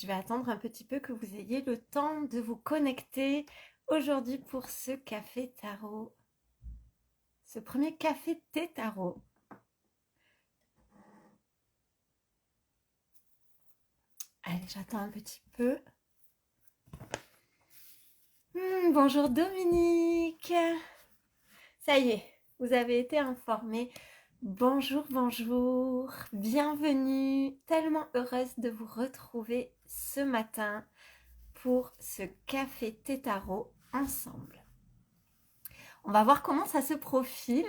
Je vais attendre un petit peu que vous ayez le temps de vous connecter aujourd'hui pour ce café tarot. Ce premier café thé tarot. Allez, j'attends un petit peu. Bonjour Dominique. Ça y est, vous avez été informé. Bonjour, bonjour. Bienvenue. Tellement heureuse de vous retrouver ce matin pour ce café thé tarot ensemble. On va voir comment ça se profile.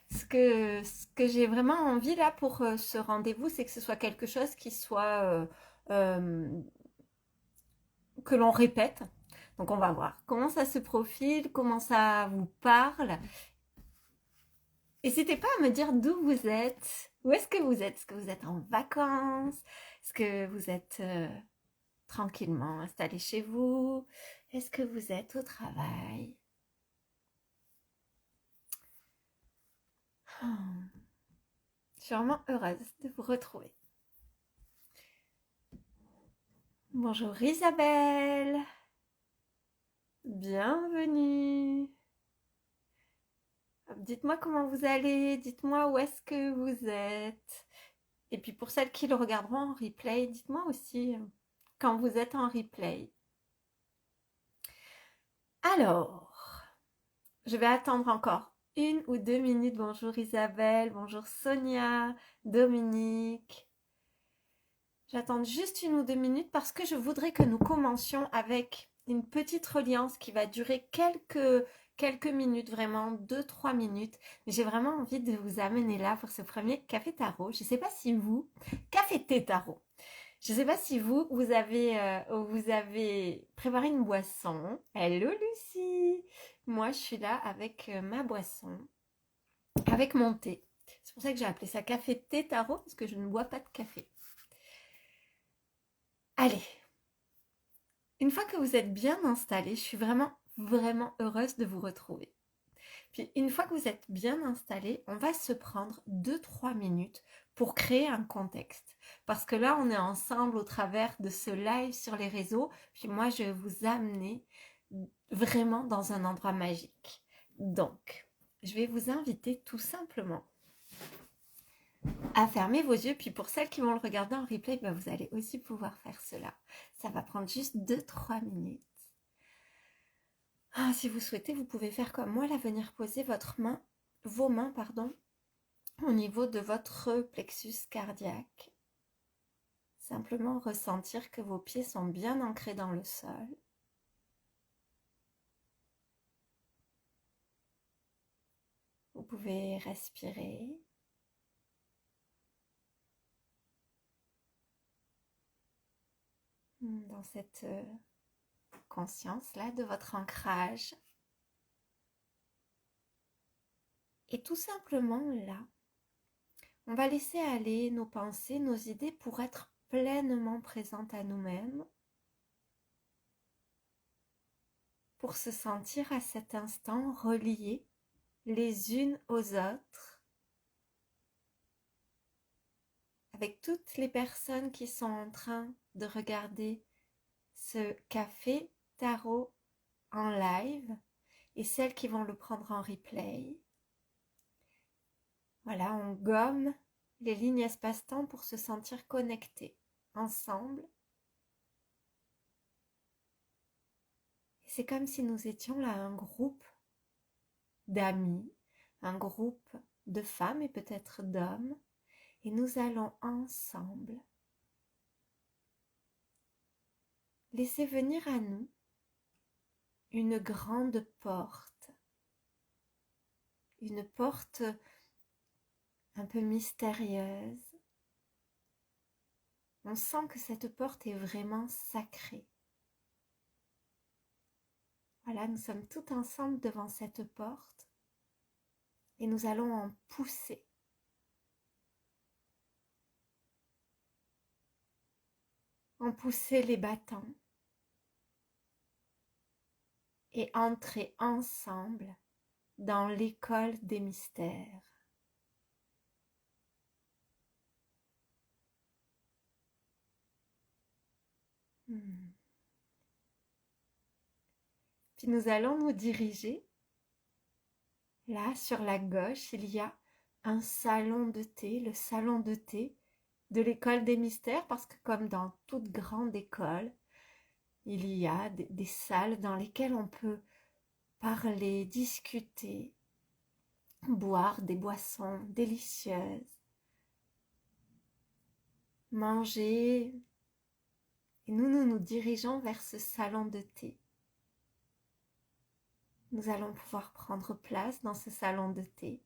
Ce que j'ai vraiment envie là pour ce rendez-vous, c'est que ce soit quelque chose qui soit que l'on répète. Donc on va voir comment ça se profile, comment ça vous parle. N'hésitez pas à me dire d'où vous êtes. Où est-ce que vous êtes? Est-ce que vous êtes en vacances? Est-ce que vous êtes tranquillement installé chez vous? Est-ce que vous êtes au travail? Je suis vraiment heureuse de vous retrouver. Bonjour Isabelle. Bienvenue. Dites-moi comment vous allez, dites-moi où est-ce que vous êtes. Et puis pour celles qui le regarderont en replay, dites-moi aussi quand vous êtes en replay. Alors, je vais attendre encore 1 ou 2 minutes. Bonjour Isabelle, bonjour Sonia, Dominique. J'attends juste 1 ou 2 minutes parce que je voudrais que nous commencions avec une petite reliance qui va durer quelques minutes, vraiment 2-3 minutes. J'ai vraiment envie de vous amener là pour ce premier café tarot. Je ne sais pas si vous, café thé tarot. Je ne sais pas si vous avez préparé une boisson. Hello Lucie. Moi, je suis là avec ma boisson, avec mon thé. C'est pour ça que j'ai appelé ça café thé tarot parce que je ne bois pas de café. Allez, une fois que vous êtes bien installé, je suis vraiment heureuse de vous retrouver. Puis une fois que vous êtes bien installé, on va se prendre 2-3 minutes pour créer un contexte. Parce que là, on est ensemble au travers de ce live sur les réseaux. Puis moi, je vais vous amener vraiment dans un endroit magique. Donc, je vais vous inviter tout simplement à fermer vos yeux. Puis pour celles qui vont le regarder en replay, ben vous allez aussi pouvoir faire cela. Ça va prendre juste 2-3 minutes. Ah, si vous souhaitez, vous pouvez faire comme moi, là, venir poser vos mains, au niveau de votre plexus cardiaque. Simplement ressentir que vos pieds sont bien ancrés dans le sol. Vous pouvez respirer. Dans cette conscience-là de votre ancrage. Et tout simplement là, on va laisser aller nos pensées, nos idées pour être pleinement présentes à nous-mêmes, pour se sentir à cet instant reliés les unes aux autres, avec toutes les personnes qui sont en train de regarder ce café tarot en live et celles qui vont le prendre en replay. Voilà, on gomme les lignes espace-temps pour se sentir connectés ensemble. Et c'est comme si nous étions là un groupe d'amis, un groupe de femmes et peut-être d'hommes, et nous allons ensemble laisser venir à nous une grande porte un peu mystérieuse. On sent que cette porte est vraiment sacrée. Voilà, nous sommes tous ensemble devant cette porte et nous allons en pousser. En pousser les battants et entrer ensemble dans l'école des mystères. Hmm. Puis nous allons nous diriger. Là, sur la gauche, il y a un salon de thé, le salon de thé de l'école des mystères, parce que comme dans toute grande école, il y a des salles dans lesquelles on peut parler, discuter, boire des boissons délicieuses, manger. Et nous nous dirigeons vers ce salon de thé. Nous allons pouvoir prendre place dans ce salon de thé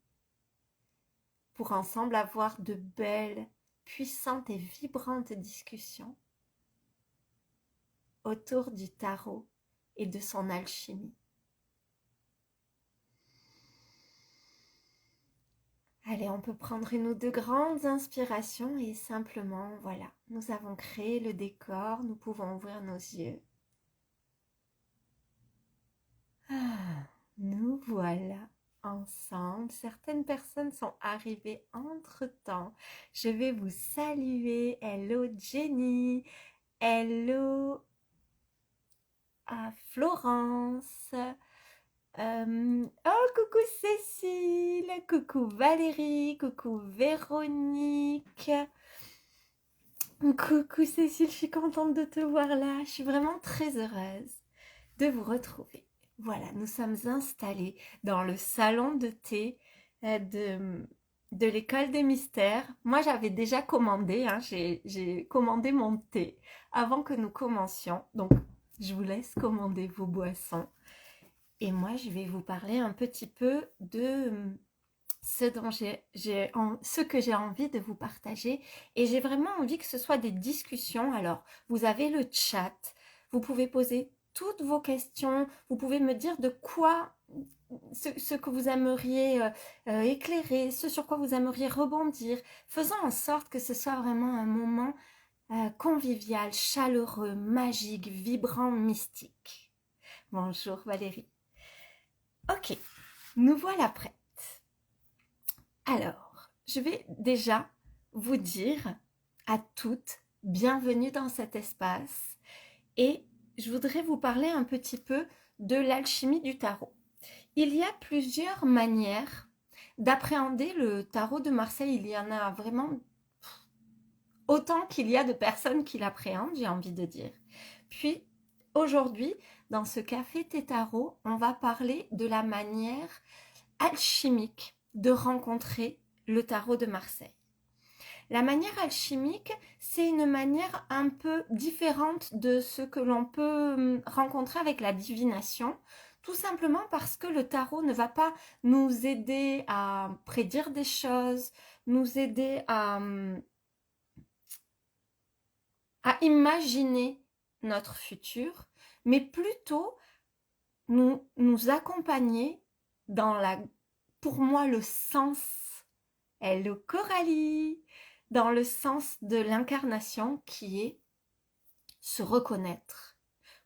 pour ensemble avoir de belles, puissantes et vibrantes discussions autour du tarot et de son alchimie. Allez, on peut prendre une ou deux grandes inspirations et simplement, voilà, nous avons créé le décor, nous pouvons ouvrir nos yeux. Ah, nous voilà ensemble. Certaines personnes sont arrivées entre-temps. Je vais vous saluer. Hello Jenny. Hello Florence. Oh, coucou Cécile. Coucou Valérie. Coucou Véronique. Coucou Cécile, je suis contente de te voir là. Je suis vraiment très heureuse de vous retrouver. Voilà, nous sommes installés dans le salon de thé de l'école des mystères. Moi, j'avais déjà commandé, hein, j'ai commandé mon thé avant que nous commencions. Donc, je vous laisse commander vos boissons. Et moi, je vais vous parler un petit peu de ce que j'ai envie de vous partager. Et j'ai vraiment envie que ce soit des discussions. Alors, vous avez le chat, vous pouvez poser toutes vos questions, vous pouvez me dire de quoi, ce que vous aimeriez éclairer, ce sur quoi vous aimeriez rebondir. Faisons en sorte que ce soit vraiment un moment convivial, chaleureux, magique, vibrant, mystique. Bonjour Valérie. Ok, nous voilà prêts. Alors, je vais déjà vous dire à toutes, bienvenue dans cet espace et je voudrais vous parler un petit peu de l'alchimie du tarot. Il y a plusieurs manières d'appréhender le tarot de Marseille. Il y en a vraiment autant qu'il y a de personnes qui l'appréhendent, j'ai envie de dire. Puis, aujourd'hui, dans ce café thé tarot, on va parler de la manière alchimique de rencontrer le tarot de Marseille. La manière alchimique, c'est une manière un peu différente de ce que l'on peut rencontrer avec la divination, tout simplement parce que le tarot ne va pas nous aider à prédire des choses, nous aider à imaginer notre futur, mais plutôt nous accompagner dans pour moi, le sens. Hello Coralie, dans le sens de l'incarnation qui est se reconnaître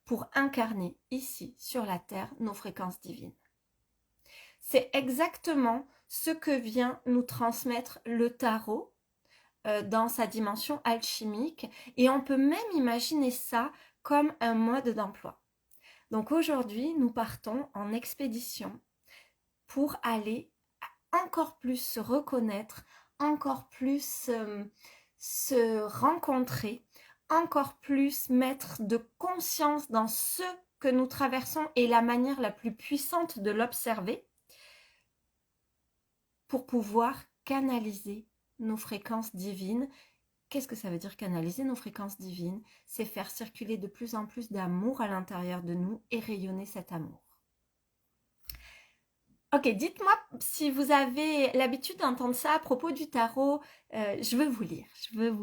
pour incarner ici sur la terre nos fréquences divines. C'est exactement ce que vient nous transmettre le tarot dans sa dimension alchimique et on peut même imaginer ça comme un mode d'emploi. Donc aujourd'hui, nous partons en expédition pour aller encore plus se reconnaître, encore plus se rencontrer, encore plus mettre de conscience dans ce que nous traversons et la manière la plus puissante de l'observer pour pouvoir canaliser nos fréquences divines. Qu'est-ce que ça veut dire canaliser nos fréquences divines? C'est faire circuler de plus en plus d'amour à l'intérieur de nous et rayonner cet amour. Ok, dites-moi si vous avez l'habitude d'entendre ça à propos du tarot. Je veux vous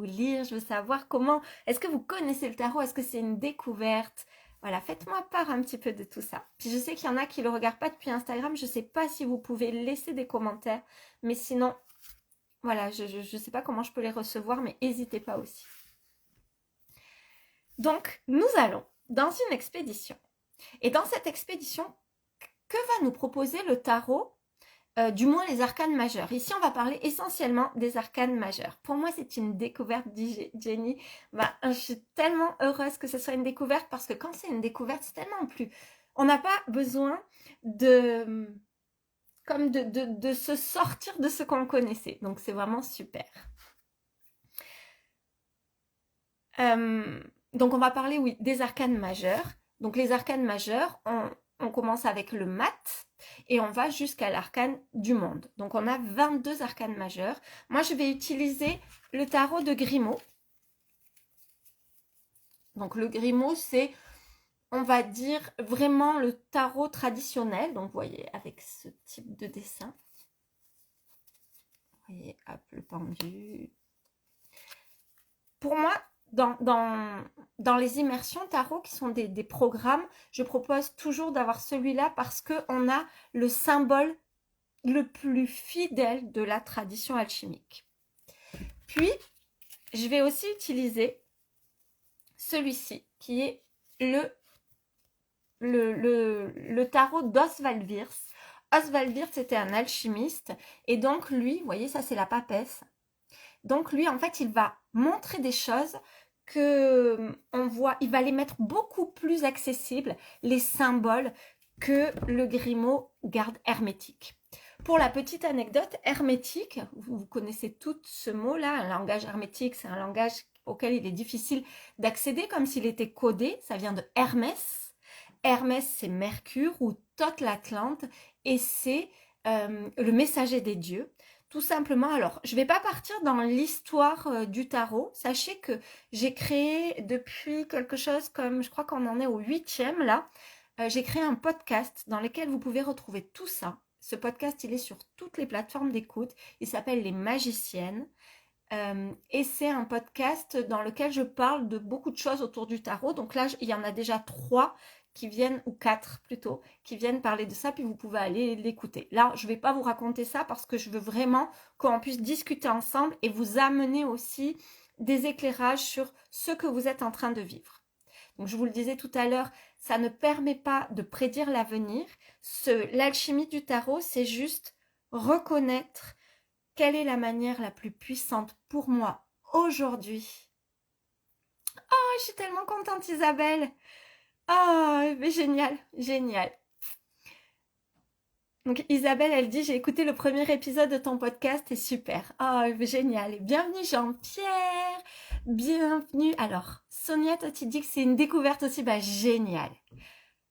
lire, je veux savoir comment, est-ce que vous connaissez le tarot, est-ce que c'est une découverte? Voilà, faites-moi part un petit peu de tout ça. Puis je sais qu'il y en a qui ne le regardent pas depuis Instagram, je ne sais pas si vous pouvez laisser des commentaires, mais sinon, voilà, je ne sais pas comment je peux les recevoir, mais n'hésitez pas aussi. Donc, nous allons dans une expédition. Et dans cette expédition, que va nous proposer le tarot du moins les arcanes majeurs. Ici, on va parler essentiellement des arcanes majeurs. Pour moi, c'est une découverte, dit Jenny. Je suis tellement heureuse que ce soit une découverte parce que quand c'est une découverte, c'est tellement plus. On n'a pas besoin de se sortir de ce qu'on connaissait. Donc, c'est vraiment super. Donc, on va parler, oui, des arcanes majeurs. Donc, les arcanes majeurs, on commence avec le mat et on va jusqu'à l'arcane du monde. Donc, on a 22 arcanes majeurs. Moi, je vais utiliser le tarot de Grimaud. Donc, le Grimaud, c'est, on va dire, vraiment le tarot traditionnel. Donc, vous voyez, avec ce type de dessin. Vous voyez, hop, le pendu. Pour moi, dans les immersions tarot, qui sont des programmes, je propose toujours d'avoir celui-là parce qu'on a le symbole le plus fidèle de la tradition alchimique. Puis, je vais aussi utiliser celui-ci, qui est le tarot d'Oswald Wirth. Oswald Wirth était un alchimiste, et donc lui, vous voyez, ça c'est la papesse. Donc lui, en fait, il va montrer des choses que on voit, il va les mettre beaucoup plus accessibles, les symboles, que le Grimaud garde hermétique. Pour la petite anecdote, hermétique, vous connaissez tout ce mot-là, un langage hermétique, c'est un langage auquel il est difficile d'accéder, comme s'il était codé, ça vient de Hermès. Hermès, c'est Mercure ou Thoth l'Atlante, et c'est le messager des dieux. Tout simplement, alors, je ne vais pas partir dans l'histoire du tarot. Sachez que j'ai créé depuis quelque chose comme, je crois qu'on en est au 8e là, j'ai créé un podcast dans lequel vous pouvez retrouver tout ça. Ce podcast, il est sur toutes les plateformes d'écoute. Il s'appelle Les Magiciennes. Et c'est un podcast dans lequel je parle de beaucoup de choses autour du tarot. Donc là, il y en a déjà 3 qui viennent, ou 4 plutôt, qui viennent parler de ça, puis vous pouvez aller l'écouter. Là, je ne vais pas vous raconter ça parce que je veux vraiment qu'on puisse discuter ensemble et vous amener aussi des éclairages sur ce que vous êtes en train de vivre. Donc, je vous le disais tout à l'heure, ça ne permet pas de prédire l'avenir. L'alchimie du tarot, c'est juste reconnaître quelle est la manière la plus puissante pour moi aujourd'hui. Oh, je suis tellement contente, Isabelle. Oh, mais génial, génial. Donc Isabelle, elle dit, j'ai écouté le premier épisode de ton podcast et super. Oh, génial. Et bienvenue Jean-Pierre. Bienvenue. Alors, Sonia, toi tu dis que c'est une découverte aussi. Génial.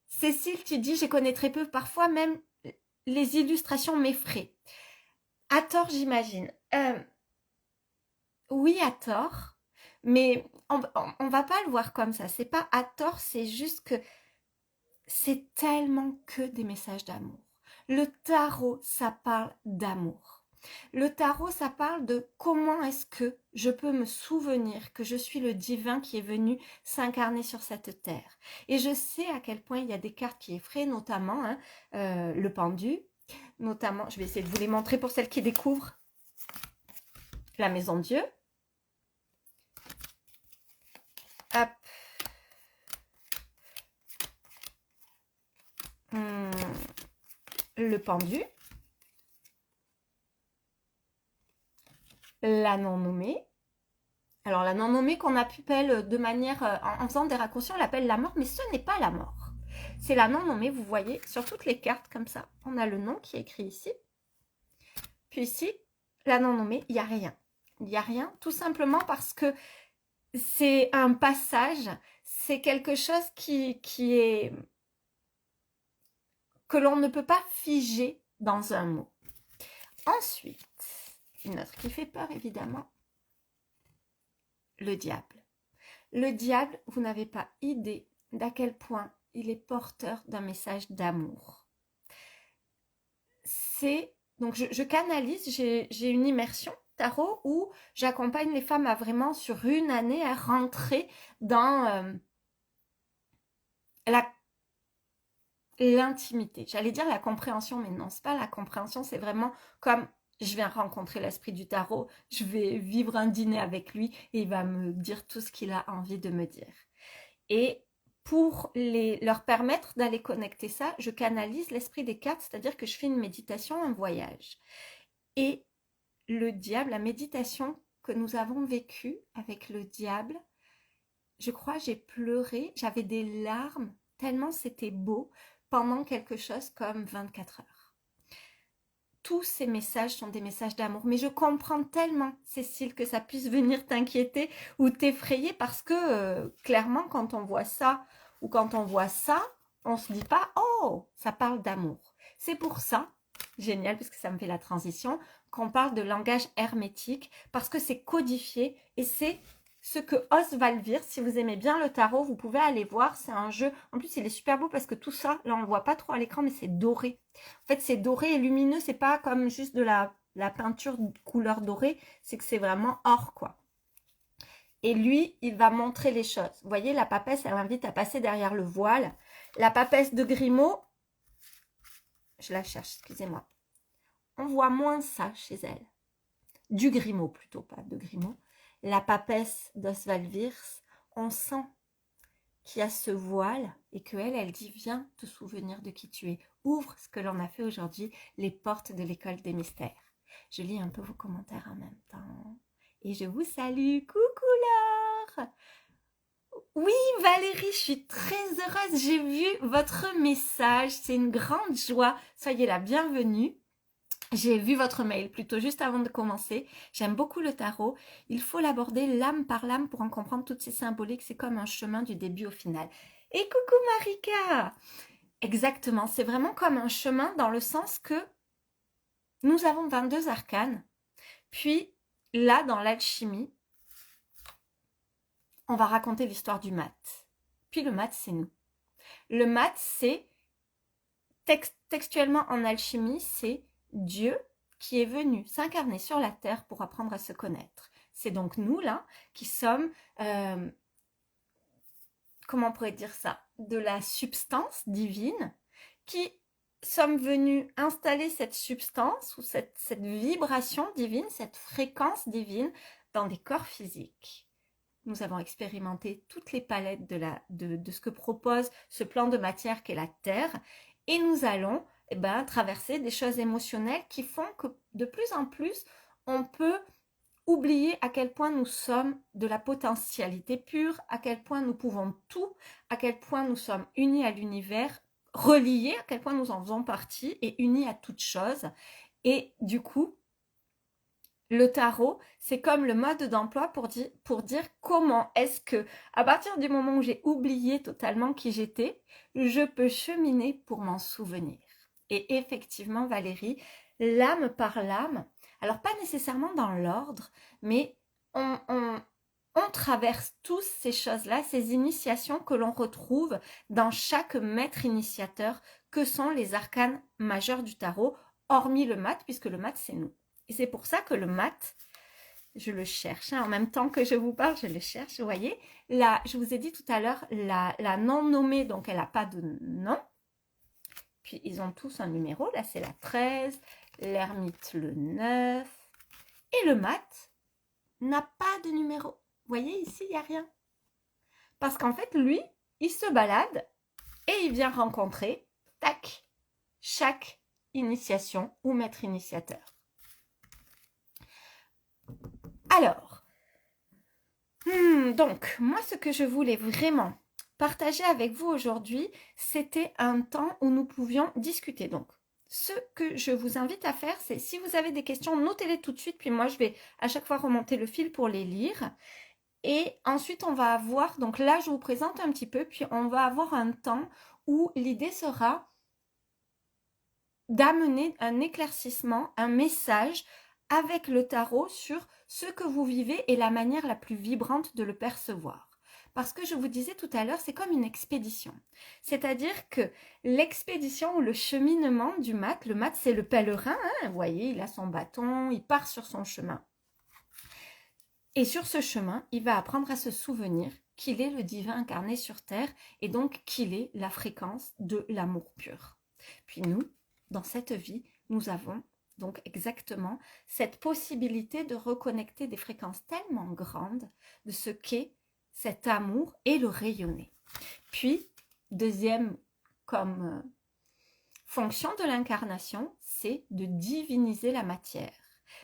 Cécile, tu dis, je connais très peu. Parfois même, les illustrations m'effraient. À tort, j'imagine. Oui, à tort. Mais on va pas le voir comme ça. C'est pas à tort, c'est juste que c'est tellement que des messages d'amour. Le tarot, ça parle d'amour. Le tarot, ça parle de comment est-ce que je peux me souvenir que je suis le divin qui est venu s'incarner sur cette terre. Et je sais à quel point il y a des cartes qui effraient, notamment le pendu, notamment, je vais essayer de vous les montrer pour celles qui découvrent, la maison de Dieu. Hop. Le pendu. La non-nommée. Alors la non-nommée qu'on appelle de manière, en faisant des raccourcis, on l'appelle la mort, mais ce n'est pas la mort. C'est la non-nommée, vous voyez, sur toutes les cartes comme ça, on a le nom qui est écrit ici. Puis ici, la non-nommée, il n'y a rien. Il n'y a rien, tout simplement parce que c'est un passage, c'est quelque chose qui est... que l'on ne peut pas figer dans un mot. Ensuite, une autre qui fait peur, évidemment, le diable. Le diable, vous n'avez pas idée d'à quel point il est porteur d'un message d'amour. Donc je canalise, j'ai une immersion tarot où j'accompagne les femmes à vraiment, sur une année, à rentrer dans l'intimité. J'allais dire la compréhension, mais non, c'est pas la compréhension, c'est vraiment comme je viens rencontrer l'esprit du tarot, je vais vivre un dîner avec lui et il va me dire tout ce qu'il a envie de me dire. Et pour leur permettre d'aller connecter ça, je canalise l'esprit des cartes, c'est-à-dire que je fais une méditation, un voyage. Et le diable, la méditation que nous avons vécue avec le diable, je crois j'ai pleuré, j'avais des larmes, tellement c'était beau, pendant quelque chose comme 24 heures. Tous ces messages sont des messages d'amour, mais je comprends tellement, Cécile, que ça puisse venir t'inquiéter ou t'effrayer, parce que clairement, quand on voit ça ou quand on voit ça, on se dit pas « Oh, ça parle d'amour ». C'est pour ça, génial, parce que ça me fait la transition, qu'on parle de langage hermétique, parce que c'est codifié et c'est ce que Oswald Wirth, si vous aimez bien le tarot, vous pouvez aller voir, c'est un jeu, en plus il est super beau parce que tout ça, là on le voit pas trop à l'écran, mais c'est doré. En fait c'est doré et lumineux, c'est pas comme juste de la peinture de couleur dorée, c'est que c'est vraiment or quoi. Et lui, il va montrer les choses. Vous voyez, la papesse, elle invite à passer derrière le voile. La papesse de Grimaud, je la cherche, excusez-moi. On voit moins ça chez elle. Du Grimaud plutôt, pas de Grimaud. La papesse d'Oswald Wirth, on sent qu'il y a ce voile et qu'elle, elle dit « Viens te souvenir de qui tu es. Ouvre ce que l'on a fait aujourd'hui, les portes de l'école des mystères. » Je lis un peu vos commentaires en même temps. Et je vous salue. Coucou Laure. Oui Valérie, je suis très heureuse. J'ai vu votre message. C'est une grande joie. Soyez la bienvenue. J'ai vu votre mail plutôt juste avant de commencer. J'aime beaucoup le tarot. Il faut l'aborder l'âme par l'âme pour en comprendre toutes ces symboliques. C'est comme un chemin du début au final. Et coucou Marika! Exactement, c'est vraiment comme un chemin dans le sens que nous avons 22 arcanes. Puis là, dans l'alchimie, on va raconter l'histoire du mat. Puis le mat, c'est nous. Le mat, c'est textuellement en alchimie, c'est Dieu qui est venu s'incarner sur la terre pour apprendre à se connaître. C'est donc nous, là, qui sommes, comment on pourrait dire ça, de la substance divine, qui sommes venus installer cette substance ou cette vibration divine, cette fréquence divine dans des corps physiques. Nous avons expérimenté toutes les palettes de ce que propose ce plan de matière qu'est la Terre, et nous allons traverser des choses émotionnelles qui font que de plus en plus, on peut oublier à quel point nous sommes de la potentialité pure, à quel point nous pouvons tout, à quel point nous sommes unis à l'univers, reliés, à quel point nous en faisons partie et unis à toute chose. Et du coup, le tarot, c'est comme le mode d'emploi pour dire comment est-ce que, à partir du moment où j'ai oublié totalement qui j'étais, je peux cheminer pour m'en souvenir. Et effectivement, Valérie, l'âme par l'âme, alors pas nécessairement dans l'ordre, mais on traverse tous ces choses-là, ces initiations que l'on retrouve dans chaque maître initiateur, que sont les arcanes majeurs du tarot, hormis le mat, puisque le mat, c'est nous. Et c'est pour ça que le mat, je le cherche. En même temps que je vous parle, je le cherche. Vous voyez, là, je vous ai dit tout à l'heure, la non nommée, donc elle n'a pas de nom. Puis ils ont tous un numéro. Là, c'est la 13, l'ermite le 9. Et le mat n'a pas de numéro. Vous voyez, ici, il n'y a rien. Parce qu'en fait, lui, il se balade et il vient rencontrer, tac, chaque initiation ou maître initiateur. Alors, donc, moi, ce que je voulais vraiment partager avec vous aujourd'hui, c'était un temps où nous pouvions discuter. Donc, ce que je vous invite à faire, c'est si vous avez des questions, notez-les tout de suite, puis moi, je vais à chaque fois remonter le fil pour les lire. Et ensuite, on va avoir, donc là, je vous présente un petit peu, puis on va avoir un temps où l'idée sera d'amener un éclaircissement, un message avec le tarot sur ce que vous vivez et la manière la plus vibrante de le percevoir. Parce que je vous disais tout à l'heure, c'est comme une expédition. C'est-à-dire que l'expédition ou le cheminement du mat, le mat c'est le pèlerin, hein, vous voyez, il a son bâton, il part sur son chemin. Et sur ce chemin, il va apprendre à se souvenir qu'il est le divin incarné sur Terre et donc qu'il est la fréquence de l'amour pur. Puis nous, dans cette vie, nous avons donc exactement cette possibilité de reconnecter des fréquences tellement grandes de ce qu'est cet amour et le rayonner. Puis, deuxième comme fonction de l'incarnation, c'est de diviniser la matière.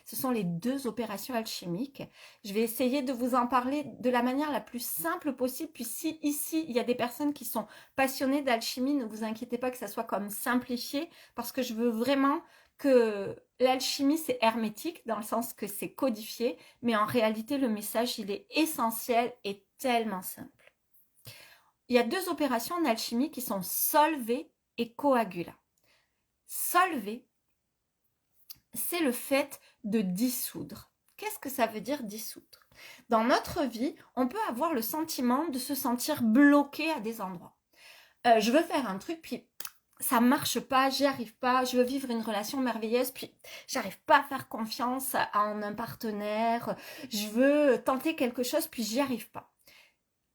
Ce sont les deux opérations alchimiques. Je vais essayer de vous en parler de la manière la plus simple possible. Puis si ici, il y a des personnes qui sont passionnées d'alchimie, ne vous inquiétez pas que ça soit comme simplifié, parce que je veux vraiment que l'alchimie, c'est hermétique, dans le sens que c'est codifié, mais en réalité, le message, il est essentiel et tellement simple. Il y a deux opérations en alchimie qui sont solver et coagulat. Solver, c'est le fait de dissoudre. Qu'est-ce que ça veut dire dissoudre? Dans notre vie, on peut avoir le sentiment de se sentir bloqué à des endroits. Je veux faire un truc, puis ça marche pas, j'y arrive pas, je veux vivre une relation merveilleuse, puis j'arrive pas à faire confiance en un partenaire, je veux tenter quelque chose, puis j'y arrive pas.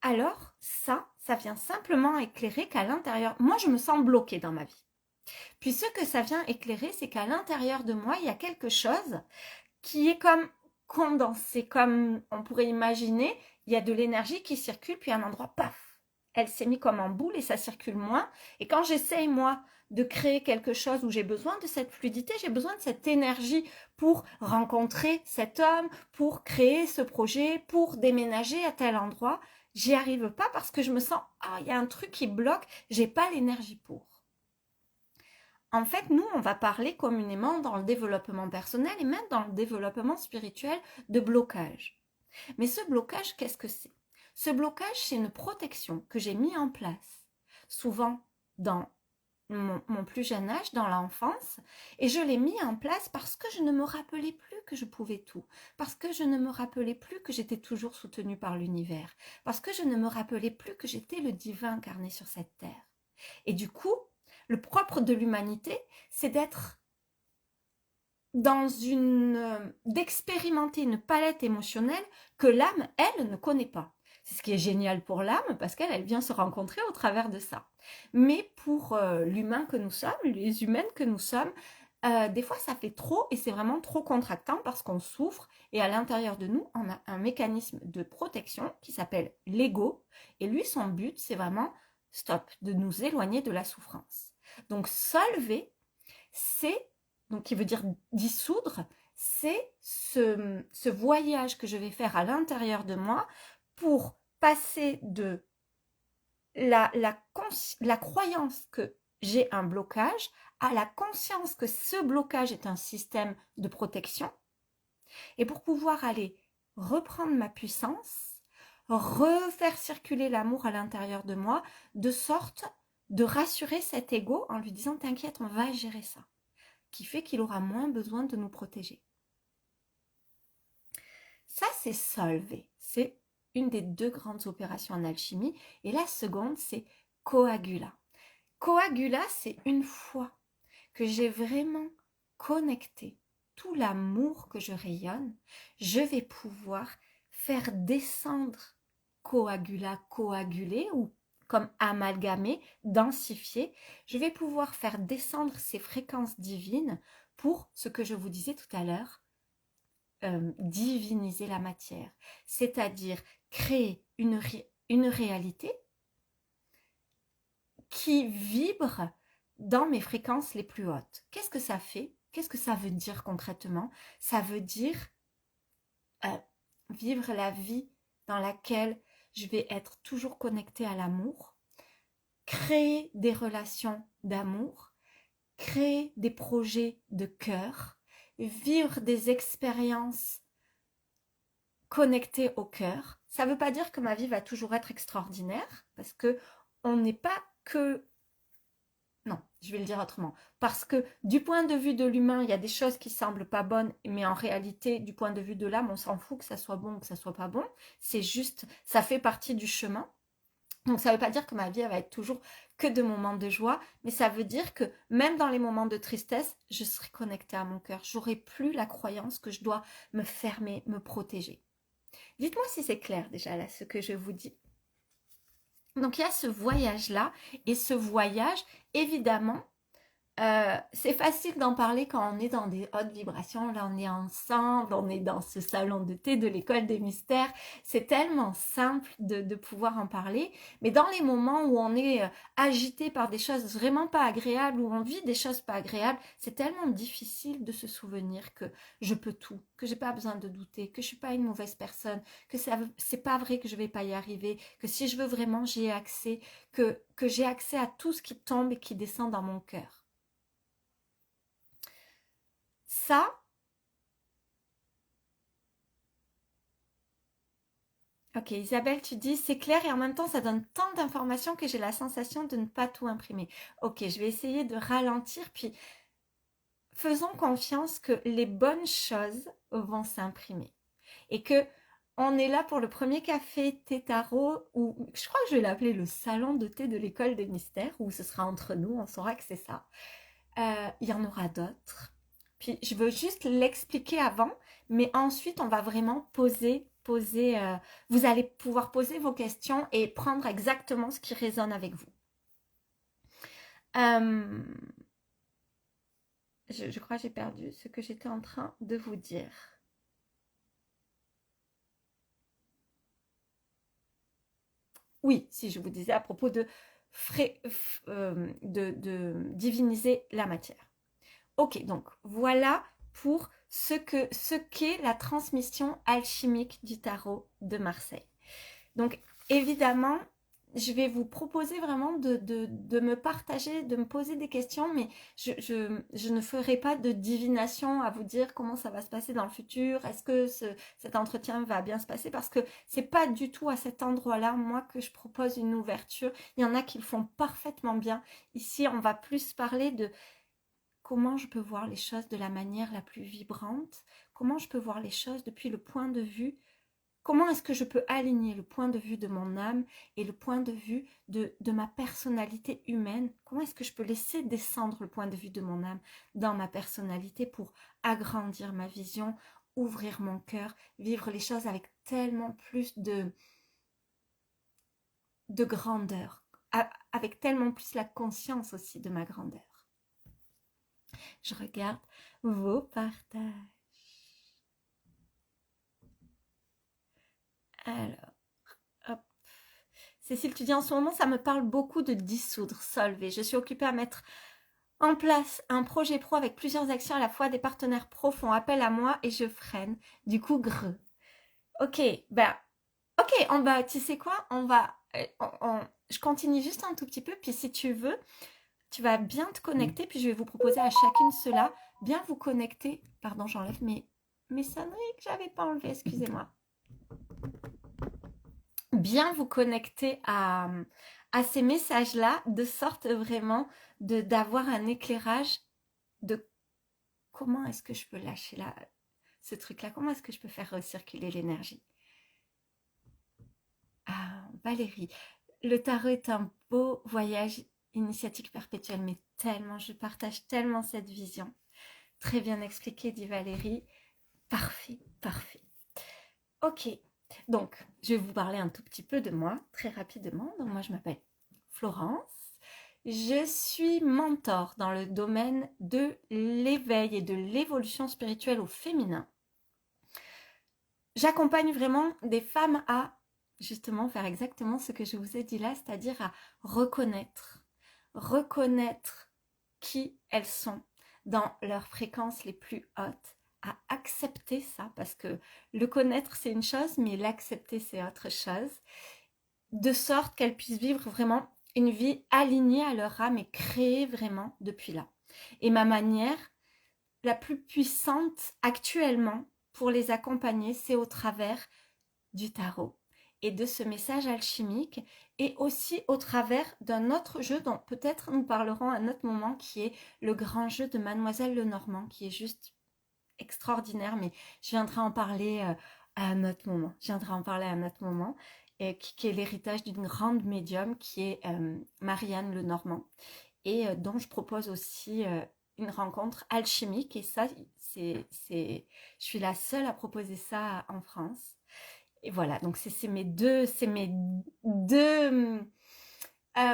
Alors, ça vient simplement éclairer qu'à l'intérieur, moi je me sens bloquée dans ma vie. Puis ce que ça vient éclairer, c'est qu'à l'intérieur de moi, il y a quelque chose qui est comme condensé, comme on pourrait imaginer, il y a de l'énergie qui circule, puis à un endroit, paf, elle s'est mise comme en boule et ça circule moins. Et quand j'essaye, moi, de créer quelque chose où j'ai besoin de cette fluidité, j'ai besoin de cette énergie pour rencontrer cet homme, pour créer ce projet, pour déménager à tel endroit, j'y arrive pas parce que je me sens, il y a un truc qui bloque, j'ai pas l'énergie pour. En fait, nous, on va parler communément dans le développement personnel et même dans le développement spirituel de blocage. Mais ce blocage, qu'est-ce que c'est? Ce blocage, c'est une protection que j'ai mis en place, souvent dans mon plus jeune âge, dans l'enfance, et je l'ai mis en place parce que je ne me rappelais plus que je pouvais tout, parce que je ne me rappelais plus que j'étais toujours soutenue par l'univers, parce que je ne me rappelais plus que j'étais le divin incarné sur cette terre. Et du coup, le propre de l'humanité, c'est d'être d'expérimenter une palette émotionnelle que l'âme, elle, ne connaît pas. C'est ce qui est génial pour l'âme, parce qu'elle vient se rencontrer au travers de ça. Mais pour l'humain que nous sommes, les humaines que nous sommes, des fois ça fait trop et c'est vraiment trop contractant parce qu'on souffre et à l'intérieur de nous, on a un mécanisme de protection qui s'appelle l'ego et lui, son but, c'est vraiment, stop, de nous éloigner de la souffrance. Donc solver, donc qui veut dire dissoudre, c'est ce voyage que je vais faire à l'intérieur de moi pour passer de la croyance que j'ai un blocage à la conscience que ce blocage est un système de protection et pour pouvoir aller reprendre ma puissance, refaire circuler l'amour à l'intérieur de moi de sorte de rassurer cet ego en lui disant t'inquiète, on va gérer ça, qui fait qu'il aura moins besoin de nous protéger. Ça, c'est solver. C'est une des deux grandes opérations en alchimie. Et la seconde, c'est coagulat. Coagulat, c'est une fois que j'ai vraiment connecté tout l'amour que je rayonne, je vais pouvoir faire descendre coagulat, coaguler ou comme amalgamer, densifier. Je vais pouvoir faire descendre ces fréquences divines pour ce que je vous disais tout à l'heure, diviniser la matière, c'est-à-dire créer une réalité qui vibre dans mes fréquences les plus hautes. Qu'est-ce que ça fait? Qu'est-ce que ça veut dire concrètement? Ça veut dire vivre la vie dans laquelle je vais être toujours connectée à l'amour, créer des relations d'amour, créer des projets de cœur, vivre des expériences connectées au cœur. Ça ne veut pas dire que ma vie va toujours être extraordinaire, parce que on n'est pas que... Non, je vais le dire autrement. Parce que du point de vue de l'humain, il y a des choses qui semblent pas bonnes, mais en réalité, du point de vue de l'âme, on s'en fout que ça soit bon ou que ça soit pas bon. C'est juste, ça fait partie du chemin. Donc ça ne veut pas dire que ma vie elle va être toujours que de moments de joie, mais ça veut dire que même dans les moments de tristesse, je serai connectée à mon cœur. J'aurai plus la croyance que je dois me fermer, me protéger. Dites-moi si c'est clair déjà là ce que je vous dis. Donc il y a ce voyage-là, et ce voyage, évidemment, C'est facile d'en parler quand on est dans des hautes vibrations. Là, on est ensemble, on est dans ce salon de thé de l'école des mystères. C'est tellement simple de pouvoir en parler. Mais dans les moments où on est agité par des choses vraiment pas agréables, où on vit des choses pas agréables, c'est tellement difficile de se souvenir que je peux tout, que j'ai pas besoin de douter, que je suis pas une mauvaise personne, que c'est pas vrai que je vais pas y arriver, que si je veux vraiment, j'y ai accès, que j'ai accès à tout ce qui tombe et qui descend dans mon cœur. Ça, ok, Isabelle, tu dis c'est clair et en même temps ça donne tant d'informations que j'ai la sensation de ne pas tout imprimer. Ok, je vais essayer de ralentir, puis faisons confiance que les bonnes choses vont s'imprimer. Et que on est là pour le premier café thé tarot, ou je crois que je vais l'appeler le salon de thé de l'école des mystères, où ce sera entre nous, on saura que c'est ça. Il y en aura d'autres. Puis je veux juste l'expliquer avant, mais ensuite on va vraiment vous allez pouvoir poser vos questions et prendre exactement ce qui résonne avec vous. Euh, je crois que j'ai perdu ce que j'étais en train de vous dire. Oui, si je vous disais à propos de diviniser la matière. Ok, donc voilà pour ce qu'est la transmission alchimique du tarot de Marseille. Donc évidemment, je vais vous proposer vraiment de me partager, de me poser des questions, mais je ne ferai pas de divination à vous dire comment ça va se passer dans le futur, est-ce que cet entretien va bien se passer, parce que c'est pas du tout à cet endroit-là, moi, que je propose une ouverture. Il y en a qui le font parfaitement bien. Ici, on va plus parler de comment je peux voir les choses de la manière la plus vibrante, comment je peux voir les choses depuis le point de vue, comment est-ce que je peux aligner le point de vue de mon âme et le point de vue de ma personnalité humaine, comment est-ce que je peux laisser descendre le point de vue de mon âme dans ma personnalité pour agrandir ma vision, ouvrir mon cœur, vivre les choses avec tellement plus de grandeur, avec tellement plus la conscience aussi de ma grandeur. Je regarde vos partages. Alors, hop. Cécile, tu dis en ce moment, ça me parle beaucoup de dissoudre, solver. Je suis occupée à mettre en place un projet pro avec plusieurs actions à la fois. Des partenaires pro font appel à moi et je freine. Du coup, greu. Ok, ben, ok, tu sais quoi? Je continue juste un tout petit peu, puis si tu veux, tu vas bien te connecter, puis je vais vous proposer à chacune cela, bien vous connecter. Pardon, j'enlève mes sonneries que j'avais pas enlevées, excusez-moi. Bien vous connecter à ces messages-là, de sorte vraiment d'avoir un éclairage de comment est-ce que je peux lâcher ce truc-là, comment est-ce que je peux faire recirculer l'énergie. Ah, Valérie, le tarot est un beau voyage initiatique perpétuel, mais tellement, je partage tellement cette vision. Très bien expliqué, dit Valérie. Parfait, parfait. Ok, donc je vais vous parler un tout petit peu de moi, très rapidement. Donc moi je m'appelle Florence. Je suis mentor dans le domaine de l'éveil et de l'évolution spirituelle au féminin. J'accompagne vraiment des femmes à justement faire exactement ce que je vous ai dit là, c'est-à-dire à reconnaître qui elles sont dans leurs fréquences les plus hautes, à accepter ça, parce que le connaître c'est une chose, mais l'accepter c'est autre chose, de sorte qu'elles puissent vivre vraiment une vie alignée à leur âme et créer vraiment depuis là. Et ma manière la plus puissante actuellement pour les accompagner, c'est au travers du tarot et de ce message alchimique, et aussi au travers d'un autre jeu dont peut-être nous parlerons à un autre moment, qui est le grand jeu de Mademoiselle Lenormand, qui est juste extraordinaire, mais je viendrai en parler à un autre moment. Je viendrai en parler à un autre moment, et qui est l'héritage d'une grande médium qui est Marianne Lenormand, et dont je propose aussi une rencontre alchimique, et ça, je suis la seule à proposer ça en France. Et voilà, donc c'est mes deux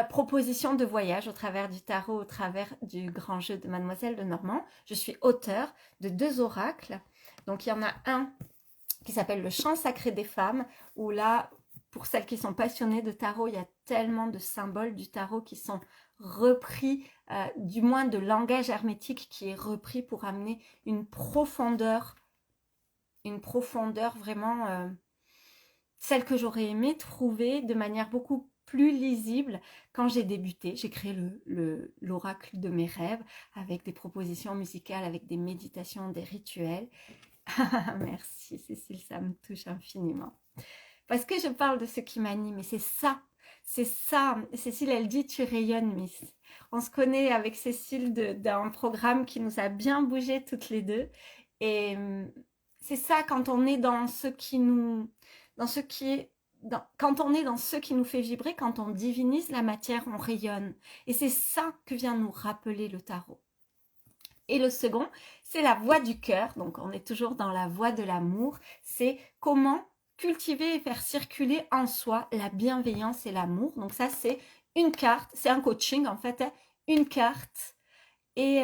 proposition de voyage au travers du tarot, au travers du grand jeu de Mademoiselle Lenormand. Je suis auteure de 2 oracles. Donc il y en a un qui s'appelle Le chant sacré des femmes, où là, pour celles qui sont passionnées de tarot, il y a tellement de symboles du tarot qui sont repris, du moins de langage hermétique qui est repris pour amener une profondeur vraiment celle que j'aurais aimé trouver de manière beaucoup plus lisible quand j'ai débuté. J'ai créé l'oracle de mes rêves avec des propositions musicales, avec des méditations, des rituels. Merci Cécile, ça me touche infiniment. Parce que je parle de ce qui m'anime et c'est ça. C'est ça. Cécile, elle dit tu rayonnes, Miss. On se connaît avec Cécile d'un programme qui nous a bien bougé toutes les deux. Et c'est ça quand on est dans ce qui nous... Dans ce qui est... quand on est dans ce qui nous fait vibrer, quand on divinise la matière, on rayonne. Et c'est ça que vient nous rappeler le tarot. Et le second, c'est la voix du cœur. Donc, on est toujours dans la voix de l'amour. C'est comment cultiver et faire circuler en soi la bienveillance et l'amour. Donc, ça, c'est une carte. C'est un coaching, en fait. Hein, une carte. Et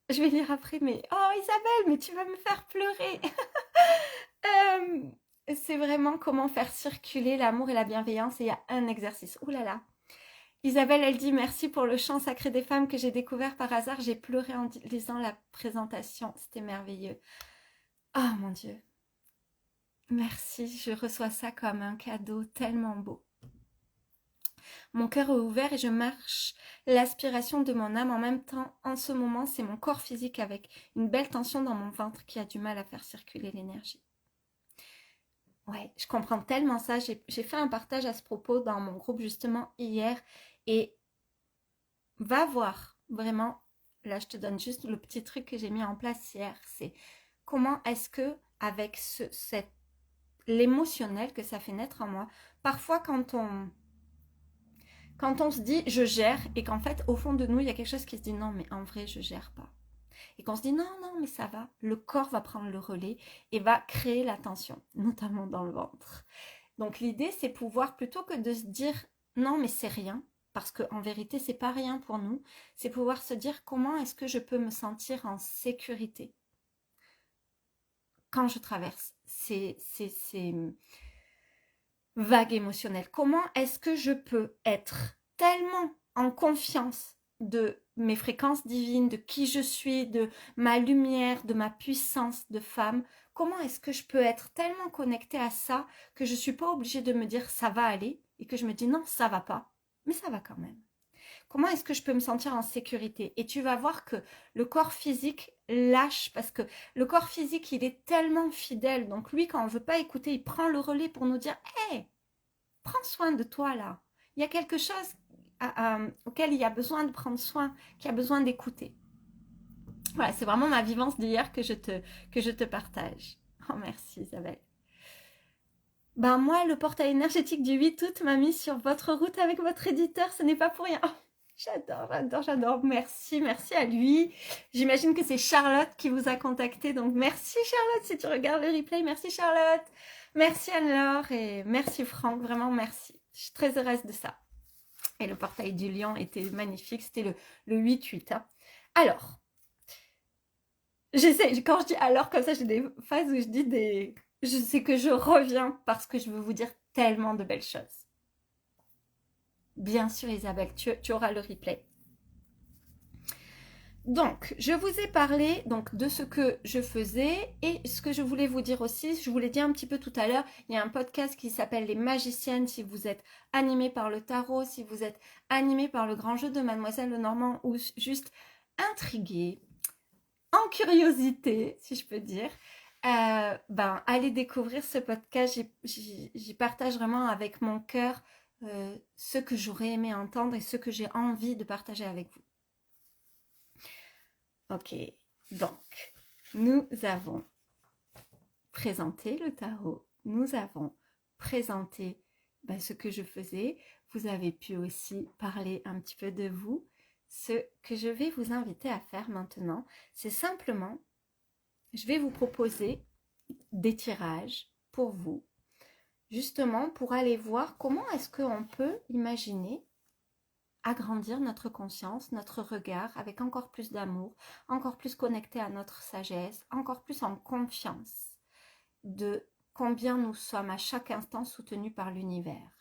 je vais lire après, mais... Oh, Isabelle, mais tu vas me faire pleurer. C'est vraiment comment faire circuler l'amour et la bienveillance. Et il y a un exercice. Ouh là là. Isabelle, elle dit merci pour le chant sacré des femmes que j'ai découvert par hasard. J'ai pleuré en lisant la présentation. C'était merveilleux. Oh mon Dieu. Merci, je reçois ça comme un cadeau tellement beau. Mon cœur est ouvert et je marche l'aspiration de mon âme en même temps. En ce moment, c'est mon corps physique avec une belle tension dans mon ventre qui a du mal à faire circuler l'énergie. Ouais, je comprends tellement ça. J'ai fait un partage à ce propos dans mon groupe justement hier et va voir vraiment. Là, je te donne juste le petit truc que j'ai mis en place hier. C'est comment est-ce que avec l'émotionnel que ça fait naître en moi, parfois quand on se dit je gère et qu'en fait au fond de nous il y a quelque chose qui se dit non mais en vrai je gère pas. Et qu'on se dit non mais ça va, le corps va prendre le relais et va créer la tension, notamment dans le ventre. Donc l'idée c'est pouvoir plutôt que de se dire non mais c'est rien, parce qu'en vérité c'est pas rien pour nous, c'est pouvoir se dire comment est-ce que je peux me sentir en sécurité quand je traverse ces vagues émotionnelles. Comment est-ce que je peux être tellement en confiance de mes fréquences divines, de qui je suis, de ma lumière, de ma puissance de femme. Comment est-ce que je peux être tellement connectée à ça que je ne suis pas obligée de me dire ça va aller et que je me dis non, ça va pas, mais ça va quand même. Comment est-ce que je peux me sentir en sécurité? Et tu vas voir que le corps physique lâche parce que le corps physique, il est tellement fidèle. Donc lui, quand on ne veut pas écouter, il prend le relais pour nous dire « Hey, prends soin de toi là. Il y a quelque chose auquel il y a besoin de prendre soin, qui a besoin d'écouter. » Voilà, c'est vraiment ma vivance d'hier que je te partage. Oh, merci Isabelle. Ben moi, le portail énergétique du 8 août m'a mis sur votre route avec votre éditeur. Ce n'est pas pour rien. Oh, j'adore. Merci à lui. J'imagine que c'est Charlotte qui vous a contacté. Donc merci Charlotte si tu regardes le replay. Merci Charlotte. Merci Anne-Laure et merci Franck. Vraiment merci. Je suis très heureuse de ça. Et le portail du lion était magnifique. C'était le 8-8. Hein. Alors, quand je dis alors comme ça, j'ai des phases où je dis je sais que je reviens parce que je veux vous dire tellement de belles choses. Bien sûr Isabelle, tu auras le replay. Donc, je vous ai parlé donc, de ce que je faisais et ce que je voulais vous dire aussi, je vous l'ai dit un petit peu tout à l'heure, il y a un podcast qui s'appelle Les Magiciennes, si vous êtes animé par le tarot, si vous êtes animé par le grand jeu de Mademoiselle Lenormand ou juste intrigué, en curiosité, si je peux dire, allez découvrir ce podcast, j'y partage vraiment avec mon cœur ce que j'aurais aimé entendre et ce que j'ai envie de partager avec vous. Ok, donc, nous avons présenté le tarot, nous avons présenté ce que je faisais, vous avez pu aussi parler un petit peu de vous. Ce que je vais vous inviter à faire maintenant, c'est simplement, je vais vous proposer des tirages pour vous. justement pour aller voir comment est-ce qu'on peut imaginer agrandir notre conscience, notre regard avec encore plus d'amour, encore plus connecté à notre sagesse, encore plus en confiance de combien nous sommes à chaque instant soutenus par l'univers.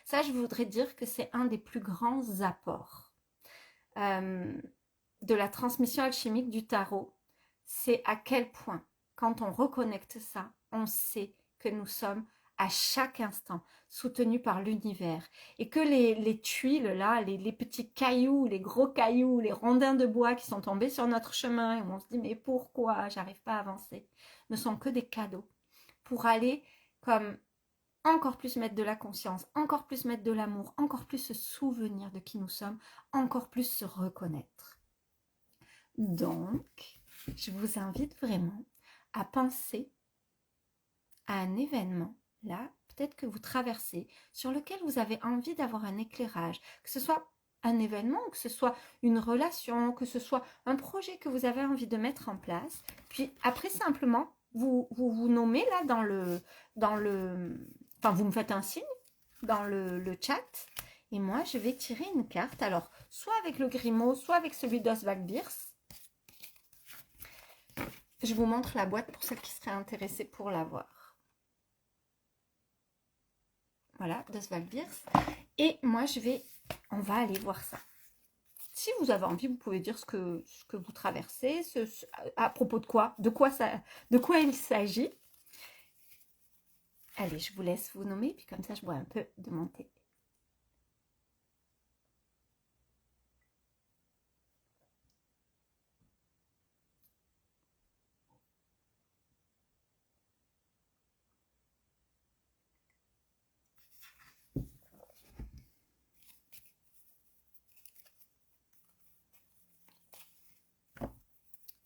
Ça, je voudrais dire que c'est un des plus grands apports de la transmission alchimique du tarot. C'est à quel point, quand on reconnecte ça, on sait que nous sommes à chaque instant soutenus par l'univers et que les tuiles là, les petits cailloux, les gros cailloux, les rondins de bois qui sont tombés sur notre chemin et où on se dit mais pourquoi j'arrive pas à avancer, ne sont que des cadeaux pour aller comme encore plus mettre de la conscience, encore plus mettre de l'amour, encore plus se souvenir de qui nous sommes, encore plus se reconnaître. Donc, je vous invite vraiment à penser à un événement, là, peut-être que vous traversez, sur lequel vous avez envie d'avoir un éclairage, que ce soit un événement, que ce soit une relation, que ce soit un projet que vous avez envie de mettre en place. Puis après, simplement, vous nommez là enfin, vous me faites un signe dans le chat. Et moi, je vais tirer une carte. Alors, soit avec le Grimaud, soit avec celui d'Oswald Birss. Je vous montre la boîte pour ceux qui seraient intéressés pour l'avoir. Voilà, d'Oswald Birss. Et moi, on va aller voir ça. Si vous avez envie, vous pouvez dire ce que vous traversez, à propos de quoi, de quoi il s'agit. Allez, je vous laisse vous nommer, puis comme ça, je bois un peu de mon thé.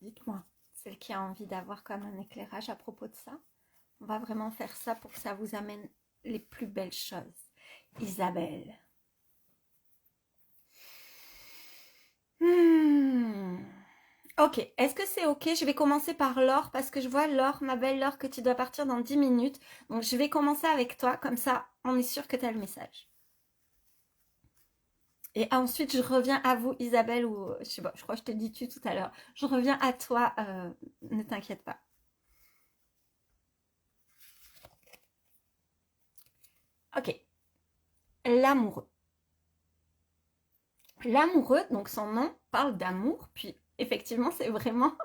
Dites-moi, celle qui a envie d'avoir comme un éclairage à propos de ça, on va vraiment faire ça pour que ça vous amène les plus belles choses. Isabelle. Ok, est-ce que c'est ok? Je vais commencer par Laure parce que je vois Laure, ma belle Laure, que tu dois partir dans 10 minutes. Donc je vais commencer avec toi, comme ça on est sûr que tu as le message. Et ensuite je reviens à vous Isabelle ou je sais pas, je crois que je te dis tu tout à l'heure. Je reviens à toi, ne t'inquiète pas. Ok, l'amoureux. L'amoureux, donc son nom parle d'amour, puis effectivement c'est vraiment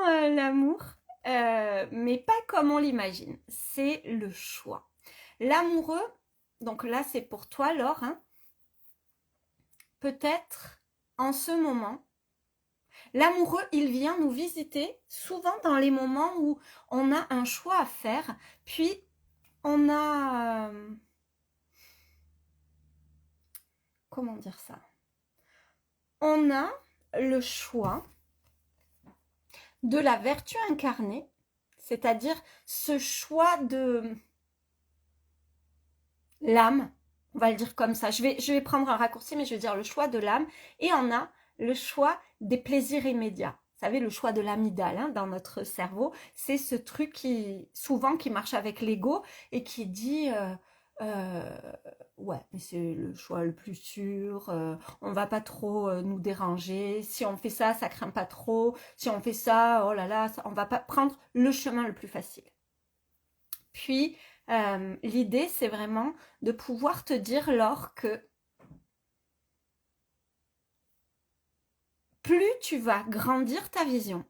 l'amour, mais pas comme on l'imagine. C'est le choix. L'amoureux, donc là c'est pour toi Laure, hein, peut-être en ce moment, l'amoureux il vient nous visiter souvent dans les moments où on a un choix à faire, puis on a... comment dire ça? On a le choix de la vertu incarnée, c'est-à-dire ce choix de l'âme, on va le dire comme ça. Je vais prendre un raccourci, mais je vais dire le choix de l'âme. Et on a le choix des plaisirs immédiats. Vous savez, le choix de l'amygdale hein, dans notre cerveau, c'est ce truc qui souvent qui marche avec l'ego et qui dit ouais, mais c'est le choix le plus sûr. On va pas trop nous déranger. Si on fait ça, ça craint pas trop. Si on fait ça, oh là là, on va pas prendre le chemin le plus facile. Puis l'idée, c'est vraiment de pouvoir te dire, Laure, que plus tu vas grandir ta vision,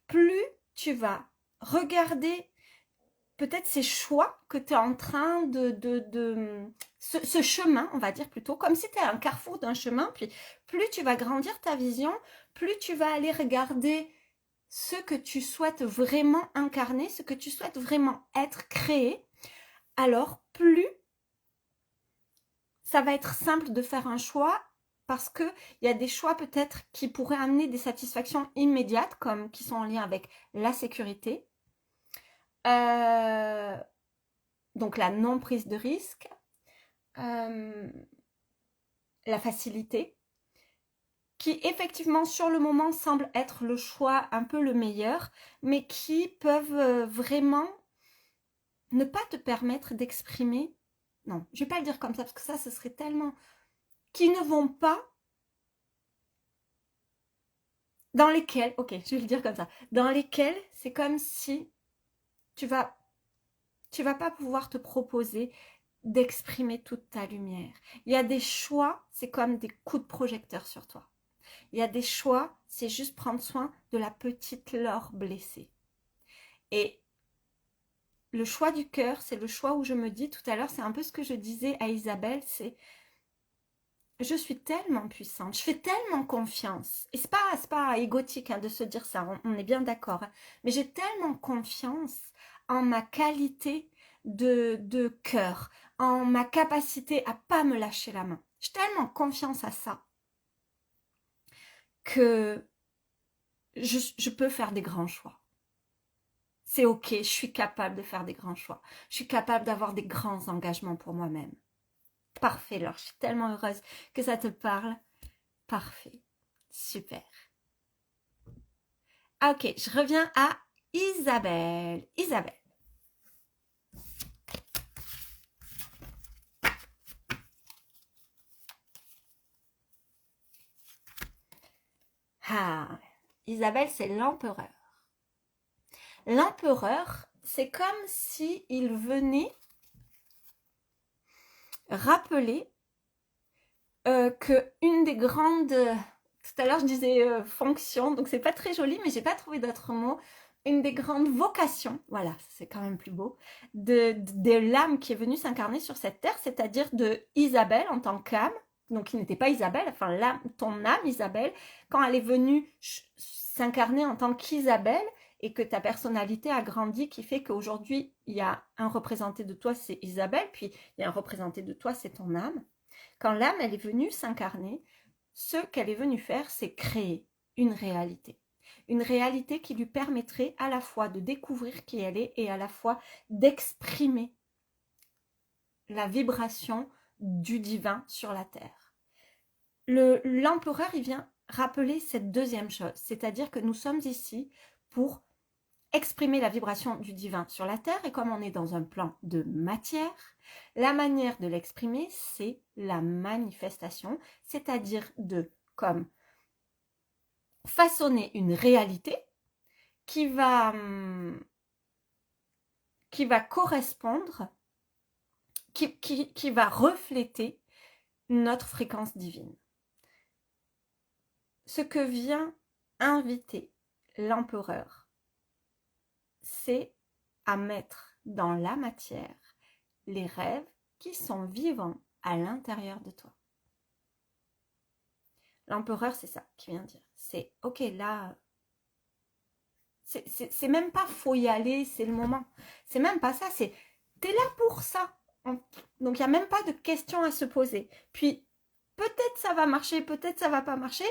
plus tu vas regarder peut-être ces choix que tu es en train ce chemin, on va dire plutôt, comme si tu es à un carrefour d'un chemin, puis plus tu vas grandir ta vision, plus tu vas aller regarder ce que tu souhaites vraiment incarner, ce que tu souhaites vraiment être créé, alors plus ça va être simple de faire un choix parce qu'il y a des choix peut-être qui pourraient amener des satisfactions immédiates, comme qui sont en lien avec la sécurité, donc la non-prise de risque, la facilité, qui effectivement sur le moment semble être le choix un peu le meilleur, mais qui peuvent vraiment ne pas te permettre d'exprimer, non, je vais pas le dire comme ça parce que ça, ce serait tellement, qui ne vont pas, dans lesquels, ok, je vais le dire comme ça, dans lesquels c'est comme si tu vas pas pouvoir te proposer d'exprimer toute ta lumière. Il y a des choix, c'est comme des coups de projecteur sur toi. Il y a des choix, c'est juste prendre soin de la petite Laure blessée. Et le choix du cœur, c'est le choix où je me dis tout à l'heure, c'est un peu ce que je disais à Isabelle, c'est je suis tellement puissante, je fais tellement confiance. Et c'est pas égotique hein, de se dire ça, on est bien d'accord. Hein, mais j'ai tellement confiance en ma qualité de cœur, en ma capacité à pas me lâcher la main. J'ai tellement confiance à ça que je peux faire des grands choix. C'est ok, je suis capable de faire des grands choix. Je suis capable d'avoir des grands engagements pour moi-même. Parfait, Laure, je suis tellement heureuse que ça te parle. Parfait, super. Ah, ok, je reviens à Isabelle. Isabelle. Ah, Isabelle, c'est l'empereur. L'empereur, c'est comme si il venait rappeler que une des grandes, tout à l'heure je disais fonctions, donc c'est pas très joli, mais j'ai pas trouvé d'autre mot. Une des grandes vocations, voilà, c'est quand même plus beau, de l'âme qui est venue s'incarner sur cette terre, c'est-à-dire de Isabelle en tant qu'âme, donc qui n'était pas Isabelle, enfin l'âme, ton âme Isabelle, quand elle est venue s'incarner en tant qu'Isabelle et que ta personnalité a grandi, qui fait qu'aujourd'hui il y a un représenté de toi, c'est Isabelle, puis il y a un représenté de toi, c'est ton âme. Quand l'âme, elle est venue s'incarner, ce qu'elle est venue faire, c'est créer une réalité. Une réalité qui lui permettrait à la fois de découvrir qui elle est et à la fois d'exprimer la vibration du divin sur la terre. L'empereur, il vient rappeler cette deuxième chose, c'est-à-dire que nous sommes ici pour exprimer la vibration du divin sur la terre, et comme on est dans un plan de matière, la manière de l'exprimer, c'est la manifestation, c'est-à-dire de comme façonner une réalité qui va correspondre, qui va refléter notre fréquence divine. Ce que vient inviter l'empereur, c'est à mettre dans la matière les rêves qui sont vivants à l'intérieur de toi. L'empereur, c'est ça qui vient dire. C'est ok, là, c'est même pas faut y aller, c'est le moment. C'est même pas ça, c'est t'es là pour ça. Donc il n'y a même pas de questions à se poser. Puis peut-être ça va marcher, peut-être ça va pas marcher,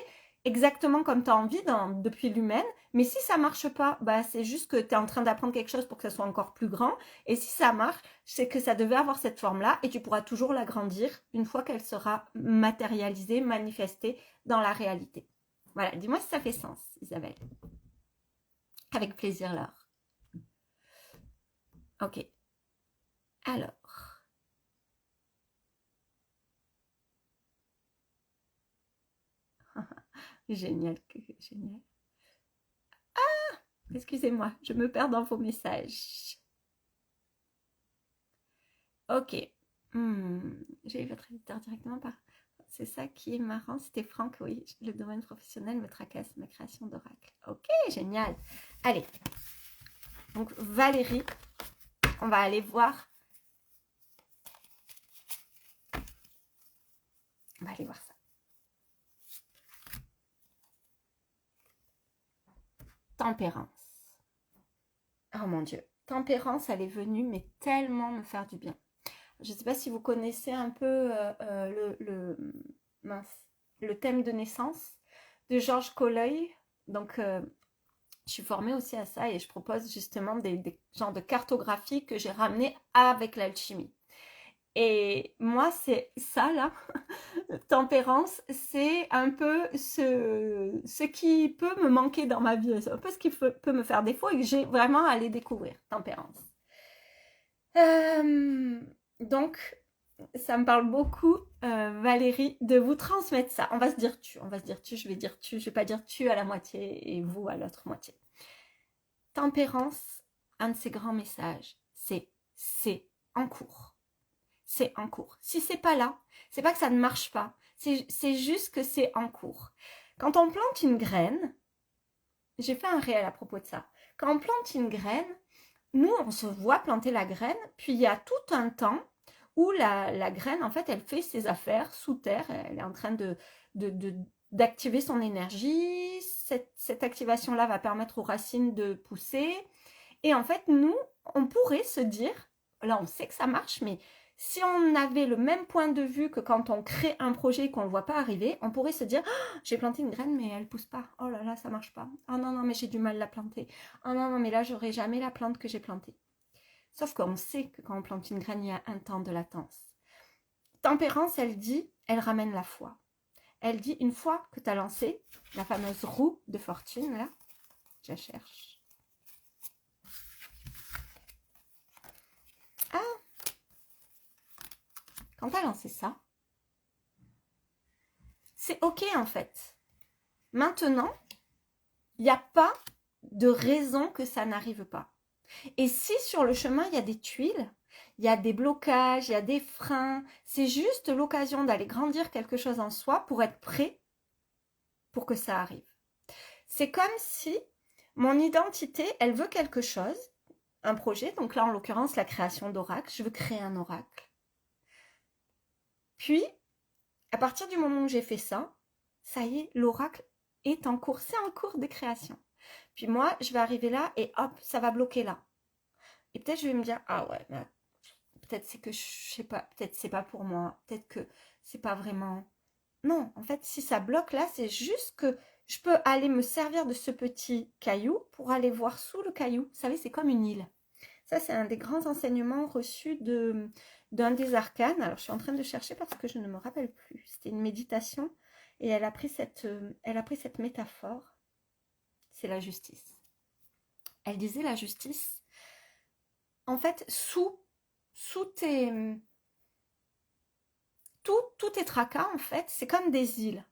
exactement comme tu as envie depuis l'humaine. Mais si ça marche pas, bah, c'est juste que tu es en train d'apprendre quelque chose pour que ça soit encore plus grand. Et si ça marche, c'est que ça devait avoir cette forme-là et tu pourras toujours l'agrandir une fois qu'elle sera matérialisée, manifestée dans la réalité. Voilà, dis-moi si ça fait sens, Isabelle. Avec plaisir, Laure. Ok. Alors. Génial, génial. Excusez-moi, je me perds dans vos messages. Ok. J'ai eu votre éditeur directement par... C'est ça qui est marrant, c'était Franck, oui. Le domaine professionnel me tracasse, ma création d'oracle. Ok, génial. Allez. Donc Valérie, on va aller voir. On va aller voir ça. Tempérance. Oh mon Dieu. Tempérance, elle est venue, mais tellement me faire du bien. Je ne sais pas si vous connaissez un peu le thème de naissance de Georges Coleuil. Donc, je suis formée aussi à ça et je propose justement des genres de cartographie que j'ai ramené avec l'alchimie. Et moi, c'est ça là, tempérance, c'est un peu ce qui peut me manquer dans ma vie, c'est un peu ce qui peut me faire défaut et que j'ai vraiment à aller découvrir, tempérance. Euh, donc, ça me parle beaucoup, Valérie, de vous transmettre ça. On va se dire tu, on va se dire tu, je vais dire tu, je vais pas dire tu à la moitié et vous à l'autre moitié. Tempérance, un de ses grands messages, c'est en cours. C'est en cours. Si c'est pas là, c'est pas que ça ne marche pas, c'est juste que c'est en cours. Quand on plante une graine, j'ai fait un réel à propos de ça. Quand on plante une graine, nous, on se voit planter la graine, puis il y a tout un temps où la graine, en fait, elle fait ses affaires sous terre, elle est en train d'activer son énergie, cette activation-là va permettre aux racines de pousser, et en fait, nous, on pourrait se dire, là on sait que ça marche, mais si on avait le même point de vue que quand on crée un projet et qu'on ne le voit pas arriver, on pourrait se dire, oh, j'ai planté une graine mais elle ne pousse pas. Oh là là, ça ne marche pas. Oh non, non, mais j'ai du mal à la planter. Oh non, non, mais là, j'aurai jamais la plante que j'ai plantée. Sauf qu'on sait que quand on plante une graine, il y a un temps de latence. Tempérance, elle dit, elle ramène la foi. Elle dit, une fois que tu as lancé la fameuse roue de fortune, là, je la cherche. Ah, quand tu as lancé ça, c'est ok en fait. Maintenant, il n'y a pas de raison que ça n'arrive pas. Et si sur le chemin, il y a des tuiles, il y a des blocages, il y a des freins, c'est juste l'occasion d'aller grandir quelque chose en soi pour être prêt pour que ça arrive. C'est comme si mon identité, elle veut quelque chose, un projet, donc là en l'occurrence la création d'oracle, je veux créer un oracle. Puis, à partir du moment où j'ai fait ça, ça y est, l'oracle est en cours, c'est en cours de création. Puis moi, je vais arriver là et hop, ça va bloquer là. Et peut-être je vais me dire, ah ouais, mais peut-être c'est que je sais pas, peut-être c'est pas pour moi, peut-être que c'est pas vraiment. Non, en fait, si ça bloque là, c'est juste que je peux aller me servir de ce petit caillou pour aller voir sous le caillou. Vous savez, c'est comme une île. Ça, c'est un des grands enseignements reçus d'un des arcanes. Alors, je suis en train de chercher parce que je ne me rappelle plus. C'était une méditation et elle a pris cette métaphore. C'est la justice. Elle disait la justice, en fait, sous tous tes tracas, en fait, c'est comme des îles.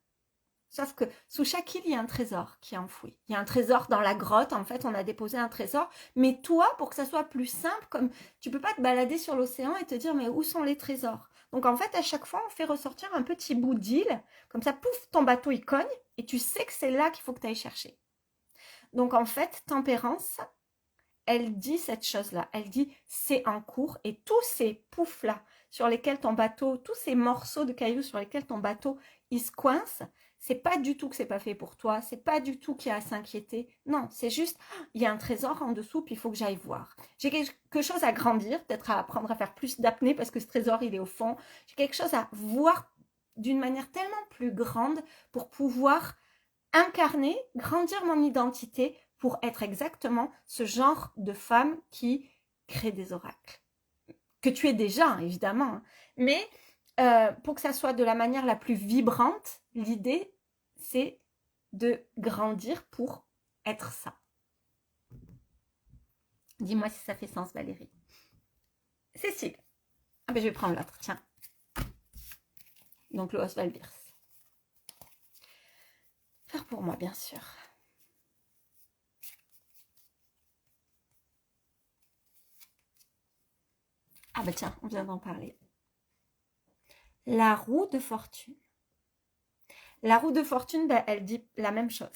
Sauf que sous chaque île, il y a un trésor qui est enfoui. Il y a un trésor dans la grotte, en fait, on a déposé un trésor. Mais toi, pour que ça soit plus simple, comme tu peux pas te balader sur l'océan et te dire mais où sont les trésors? Donc en fait, à chaque fois, on fait ressortir un petit bout d'île, comme ça, pouf, ton bateau il cogne et tu sais que c'est là qu'il faut que tu ailles chercher. Donc en fait, tempérance, elle dit cette chose-là. Elle dit c'est en cours et tous ces poufs-là sur lesquels ton bateau, tous ces morceaux de cailloux sur lesquels ton bateau il se coince, c'est pas du tout que c'est pas fait pour toi, c'est pas du tout qu'il y a à s'inquiéter. Non, c'est juste il y a un trésor en dessous puis il faut que j'aille voir. J'ai quelque chose à grandir, peut-être à apprendre à faire plus d'apnée parce que ce trésor il est au fond. J'ai quelque chose à voir d'une manière tellement plus grande pour pouvoir incarner, grandir mon identité pour être exactement ce genre de femme qui crée des oracles. Que tu es déjà, évidemment, hein. Mais pour que ça soit de la manière la plus vibrante, l'idée, c'est de grandir pour être ça. Dis-moi si ça fait sens, Valérie. Cécile. Ah ben, je vais prendre l'autre, tiens. Donc le Oswald-Birs. Faire pour moi, bien sûr. Ah bah tiens, on vient d'en parler. La roue de fortune. La roue de fortune, bah, elle dit la même chose.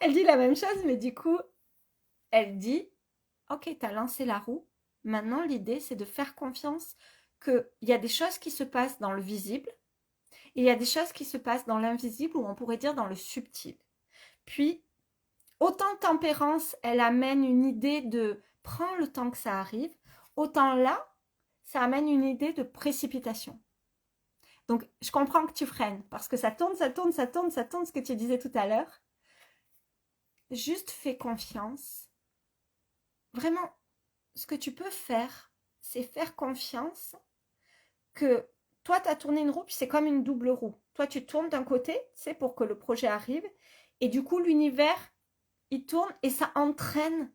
Elle dit la même chose, mais du coup, elle dit, ok, tu as lancé la roue. Maintenant, l'idée, c'est de faire confiance qu'il y a des choses qui se passent dans le visible et il y a des choses qui se passent dans l'invisible ou on pourrait dire dans le subtil. Puis, autant tempérance, elle amène une idée de prends le temps que ça arrive, autant là, ça amène une idée de précipitation. Donc, je comprends que tu freines parce que ça tourne, ça tourne, ça tourne, ça tourne, ce que tu disais tout à l'heure. Juste fais confiance. Vraiment, ce que tu peux faire, c'est faire confiance que toi, tu as tourné une roue, puis c'est comme une double roue. Toi, tu tournes d'un côté, c'est pour que le projet arrive, et du coup, l'univers, il tourne et ça entraîne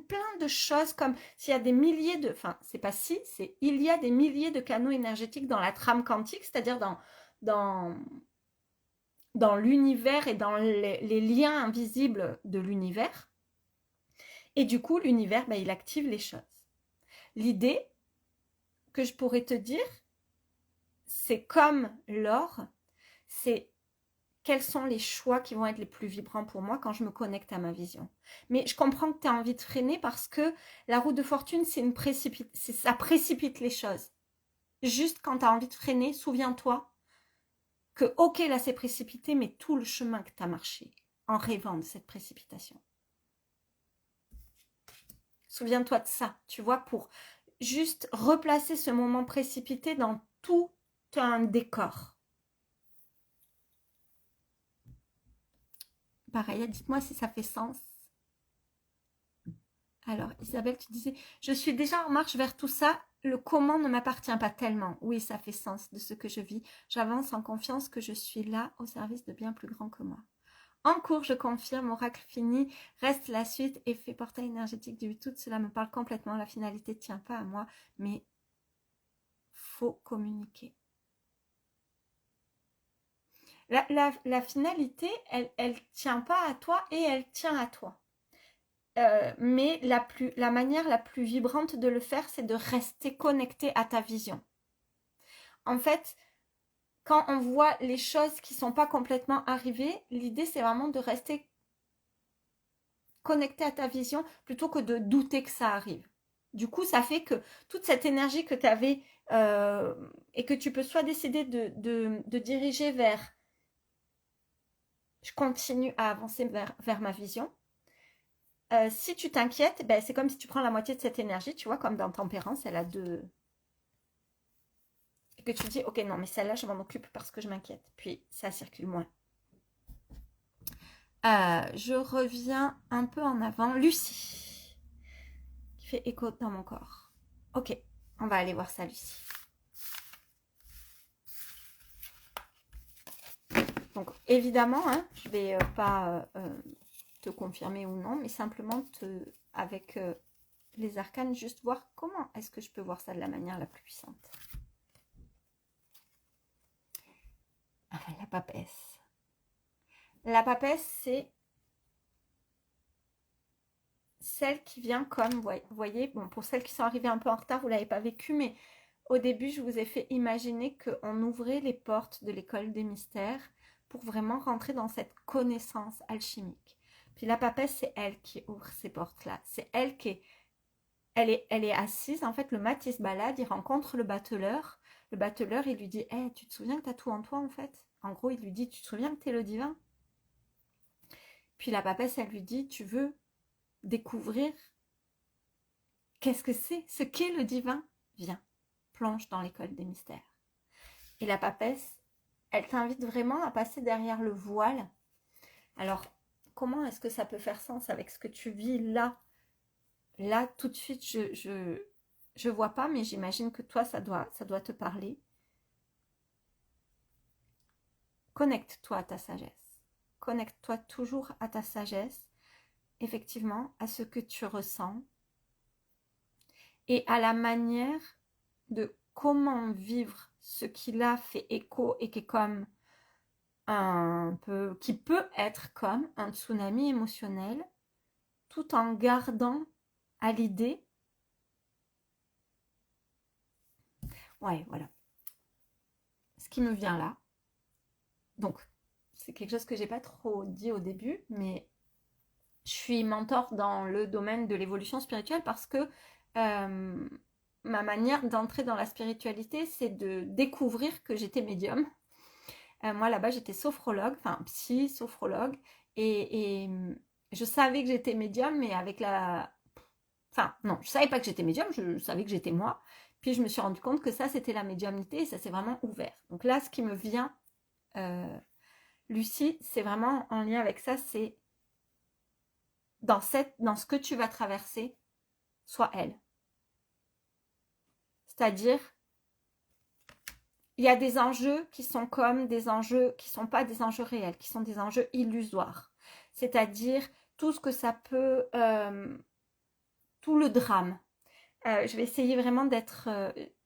plein de choses comme s'il y a des milliers de, enfin c'est pas si, c'est il y a des milliers de canaux énergétiques dans la trame quantique, c'est-à-dire dans, dans l'univers et dans les liens invisibles de l'univers. Et du coup, l'univers, il active les choses. L'idée que je pourrais te dire, c'est comme l'or, c'est quels sont les choix qui vont être les plus vibrants pour moi quand je me connecte à ma vision. Mais je comprends que tu as envie de freiner parce que la roue de fortune, ça précipite les choses. Juste quand tu as envie de freiner, souviens-toi que, ok, là c'est précipité, mais tout le chemin que tu as marché en rêvant de cette précipitation. Souviens-toi de ça, tu vois, pour juste replacer ce moment précipité dans tout un décor. Pareil, dites-moi si ça fait sens. Alors, Isabelle, tu disais, je suis déjà en marche vers tout ça, le comment ne m'appartient pas tellement. Oui, ça fait sens de ce que je vis. J'avance en confiance que je suis là au service de bien plus grand que moi. En cours, je confirme, oracle fini, reste la suite, effet portail énergétique du tout, cela me parle complètement, la finalité ne tient pas à moi, mais faut communiquer. La finalité, elle tient pas à toi et elle tient à toi. Mais la manière la plus vibrante de le faire, c'est de rester connecté à ta vision. En fait, quand on voit les choses qui ne sont pas complètement arrivées, l'idée, c'est vraiment de rester connecté à ta vision plutôt que de douter que ça arrive. Du coup, ça fait que toute cette énergie que tu avais et que tu peux soit décider de diriger vers je continue à avancer vers ma vision. Si tu t'inquiètes, c'est comme si tu prends la moitié de cette énergie, tu vois, comme dans Tempérance, elle a deux. Et que tu dis, ok, non, mais celle-là, je m'en occupe parce que je m'inquiète. Puis ça circule moins. Je reviens un peu en avant. Lucie, qui fait écho dans mon corps. Ok, on va aller voir ça, Lucie. Donc, évidemment, hein, je ne vais pas te confirmer ou non, mais simplement avec les arcanes, juste voir comment est-ce que je peux voir ça de la manière la plus puissante. La papesse. La papesse, c'est celle qui vient comme, vous voyez, bon, pour celles qui sont arrivées un peu en retard, vous ne l'avez pas vécu, mais au début, je vous ai fait imaginer qu'on ouvrait les portes de l'école des mystères pour vraiment rentrer dans cette connaissance alchimique. Puis la papesse, c'est elle qui ouvre ces portes-là. C'est elle qui est... Elle est assise, en fait, le mat, il se balade, il rencontre le battleur. Le battleur, il lui dit, hey, tu te souviens que tu as tout en toi, en fait? En gros, il lui dit, tu te souviens que tu es le divin? Puis la papesse, elle lui dit, tu veux découvrir qu'est-ce que c'est, ce qu'est le divin? Viens, plonge dans l'école des mystères. Et la papesse, elle t'invite vraiment à passer derrière le voile. Alors, comment est-ce que ça peut faire sens avec ce que tu vis là? Là, tout de suite, je vois pas, mais j'imagine que toi, ça doit te parler. Connecte-toi à ta sagesse. Connecte-toi toujours à ta sagesse, effectivement, à ce que tu ressens et à la manière de comment vivre ce qui là fait écho et qui est comme qui peut être comme un tsunami émotionnel, tout en gardant à l'idée. Ouais, voilà. Ce qui me vient là. Donc, c'est quelque chose que j'ai pas trop dit au début, mais je suis mentor dans le domaine de l'évolution spirituelle parce que ma manière d'entrer dans la spiritualité, c'est de découvrir que j'étais médium. Moi, là-bas, j'étais sophrologue, enfin psy, sophrologue, et je savais que j'étais médium, mais avec la... Enfin, non, je savais pas que j'étais médium, je savais que j'étais moi. Puis je me suis rendu compte que ça, c'était la médiumnité, et ça s'est vraiment ouvert. Donc là, ce qui me vient, Lucie, c'est vraiment en lien avec ça, c'est dans ce que tu vas traverser, sois elle. C'est-à-dire, il y a des enjeux qui sont comme des enjeux qui ne sont pas des enjeux réels, qui sont des enjeux illusoires. C'est-à-dire, tout ce que ça peut, tout le drame. Je vais essayer vraiment d'être...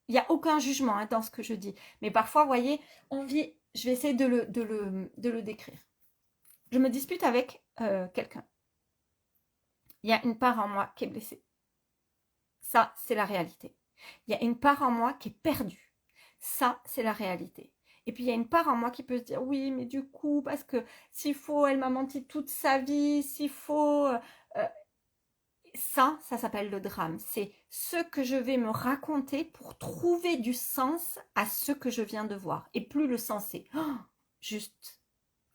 Il n'y a aucun jugement hein, dans ce que je dis. Mais parfois, vous voyez, on vit... Je vais essayer de le décrire. Je me dispute avec quelqu'un. Il y a une part en moi qui est blessée. Ça, c'est la réalité. Il y a une part en moi qui est perdue. Ça, c'est la réalité. Et puis, il y a une part en moi qui peut se dire, oui, mais du coup, parce que s'il faut, elle m'a menti toute sa vie, s'il faut... ça s'appelle le drame. C'est ce que je vais me raconter pour trouver du sens à ce que je viens de voir. Et plus le sens est juste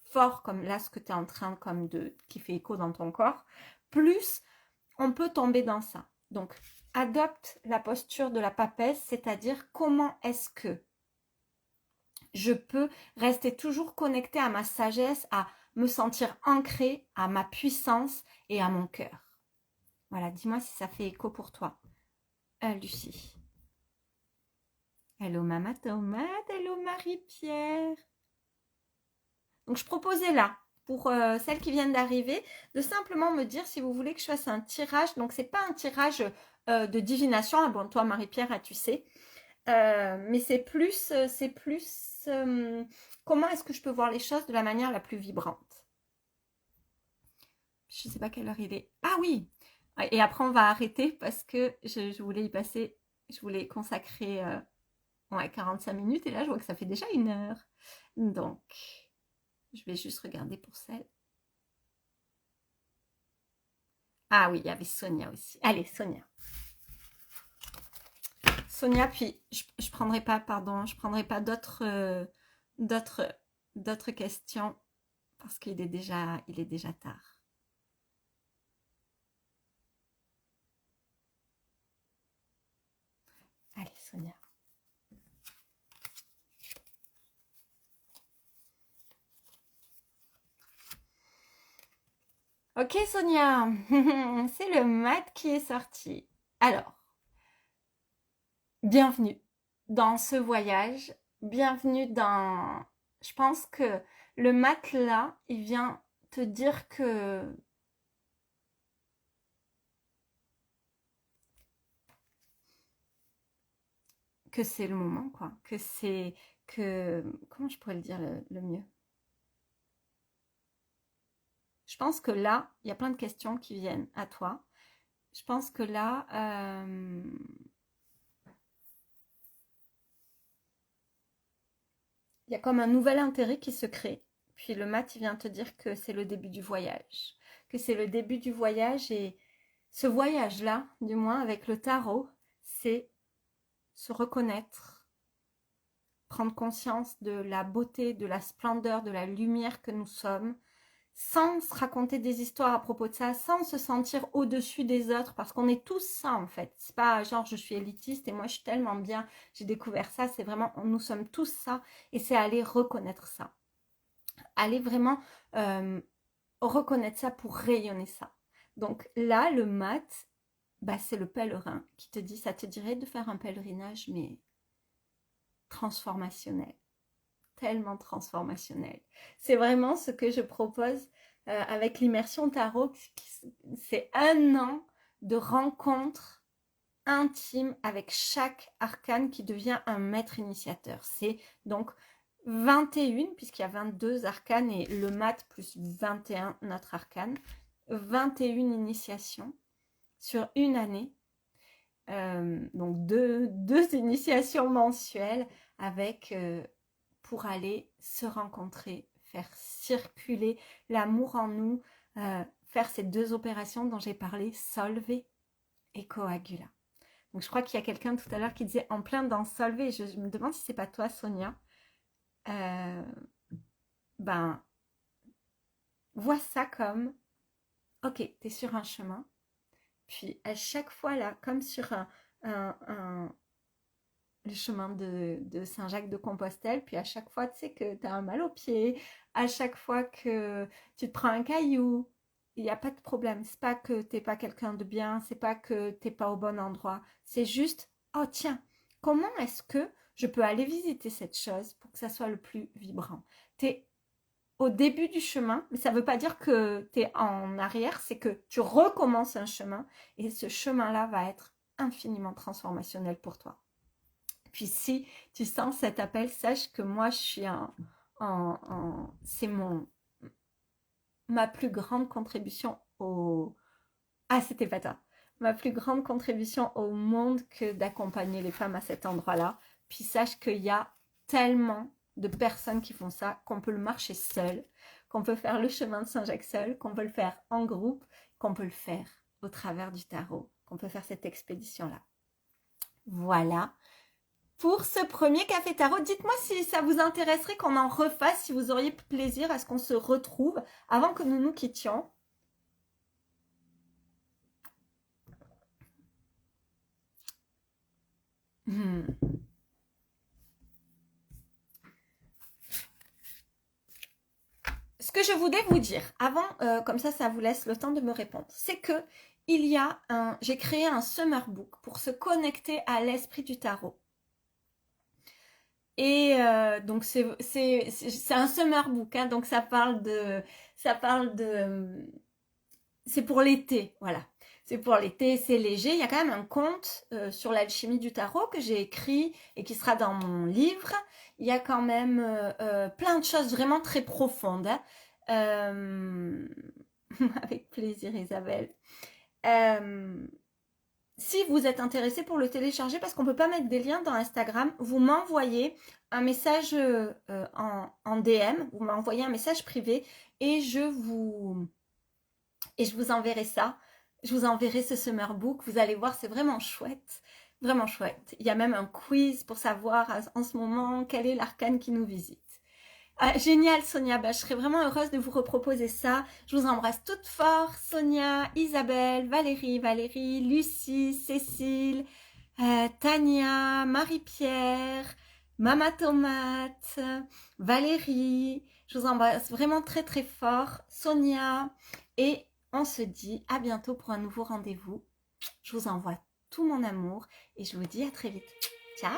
fort, comme là, ce que tu es en train comme qui fait écho dans ton corps, plus on peut tomber dans ça. Donc, adopte la posture de la papesse, c'est-à-dire comment est-ce que je peux rester toujours connectée à ma sagesse, à me sentir ancrée à ma puissance et à mon cœur. Voilà, dis-moi si ça fait écho pour toi. Lucie. Hello Mama Tomate, hello Marie-Pierre. Donc je proposais là, pour celles qui viennent d'arriver, de simplement me dire si vous voulez que je fasse un tirage. Donc c'est pas un tirage de divination, ah bon toi Marie-Pierre, tu sais. Mais c'est plus comment est-ce que je peux voir les choses de la manière la plus vibrante. Je ne sais pas quelle heure il est. Ah oui. Et après on va arrêter parce que je voulais y passer, je voulais consacrer 45 minutes et là je vois que ça fait déjà 1 heure. Donc je vais juste regarder pour celle. Ah oui, il y avait Sonia aussi. Allez Sonia. Sonia, puis je prendrai pas, pardon, je prendrai pas d'autres questions parce qu'il est déjà tard. Allez, Sonia. Ok, Sonia, c'est le mat qui est sorti. Alors, bienvenue dans ce voyage. Bienvenue dans... Je pense que le mat là, il vient te dire que c'est le moment, quoi. Que c'est... que... Comment je pourrais le dire le mieux? Je pense que là, il y a plein de questions qui viennent à toi. Je pense que là... il y a comme un nouvel intérêt qui se crée. Puis le mat, il vient te dire que c'est le début du voyage. Que c'est le début du voyage et ce voyage-là, du moins avec le tarot, c'est se reconnaître, prendre conscience de la beauté, de la splendeur, de la lumière que nous sommes, sans se raconter des histoires à propos de ça, sans se sentir au-dessus des autres, parce qu'on est tous ça en fait. C'est pas genre je suis élitiste et moi je suis tellement bien, j'ai découvert ça, c'est vraiment, nous sommes tous ça, et c'est aller reconnaître ça. Aller vraiment reconnaître ça pour rayonner ça. Donc là, le mat, bah, c'est le pèlerin qui te dit, ça te dirait de faire un pèlerinage, mais transformationnel. Tellement transformationnel. C'est vraiment ce que je propose avec l'immersion tarot. C'est 1 an de rencontres intimes avec chaque arcane qui devient un maître initiateur. C'est donc 21, puisqu'il y a 22 arcanes et le mat plus 21 notre arcane. 21 initiations sur 1 année. Donc deux initiations mensuelles avec pour aller se rencontrer, faire circuler l'amour en nous, faire ces 2 opérations dont j'ai parlé, Solver et Coagula. Donc je crois qu'il y a quelqu'un tout à l'heure qui disait en plein dans Solver, je me demande si c'est pas toi Sonia. Ben, vois ça comme, ok, tu es sur un chemin, puis à chaque fois là, comme sur le chemin de Saint-Jacques-de-Compostelle, puis à chaque fois, tu sais que tu as un mal au pied, à chaque fois que tu te prends un caillou, il n'y a pas de problème. C'est pas que t'es pas quelqu'un de bien, c'est pas que t'es pas au bon endroit. C'est juste, oh tiens, comment est-ce que je peux aller visiter cette chose pour que ça soit le plus vibrant? au début du chemin, mais ça ne veut pas dire que tu es en arrière, c'est que tu recommences un chemin et ce chemin-là va être infiniment transformationnel pour toi. Puis si tu sens cet appel, sache que moi je suis c'est ma plus grande contribution au... Ah, c'était pas toi. Ma plus grande contribution au monde que d'accompagner les femmes à cet endroit-là. Puis sache qu'il y a tellement de personnes qui font ça, qu'on peut le marcher seul, qu'on peut faire le chemin de Saint-Jacques seul, qu'on peut le faire en groupe, qu'on peut le faire au travers du tarot, qu'on peut faire cette expédition-là. Voilà. Pour ce premier café tarot, dites-moi si ça vous intéresserait qu'on en refasse, si vous auriez plaisir à ce qu'on se retrouve avant que nous nous quittions. Ce que je voulais vous dire, avant, comme ça vous laisse le temps de me répondre, c'est que j'ai créé un summer book pour se connecter à l'esprit du tarot. Et donc c'est un summer book, hein, donc ça parle de, c'est pour l'été, voilà. C'est pour l'été, c'est léger. Il y a quand même un conte sur l'alchimie du tarot que j'ai écrit et qui sera dans mon livre. Il y a quand même plein de choses vraiment très profondes. Hein. Avec plaisir, Isabelle. Si vous êtes intéressé pour le télécharger, parce qu'on ne peut pas mettre des liens dans Instagram, vous m'envoyez un message en DM, vous m'envoyez un message privé et je vous enverrai ça. Je vous enverrai ce summer book. Vous allez voir, c'est vraiment chouette. Vraiment chouette. Il y a même un quiz pour savoir en ce moment quel est l'arcane qui nous visite. Génial, Sonia. Je serais vraiment heureuse de vous reproposer ça. Je vous embrasse toutes fort. Sonia, Isabelle, Valérie, Lucie, Cécile, Tania, Marie-Pierre, Mama Tomate, Valérie. Je vous embrasse vraiment très très fort. Sonia. Et on se dit à bientôt pour un nouveau rendez-vous. Je vous envoie tout mon amour et je vous dis à très vite. Ciao!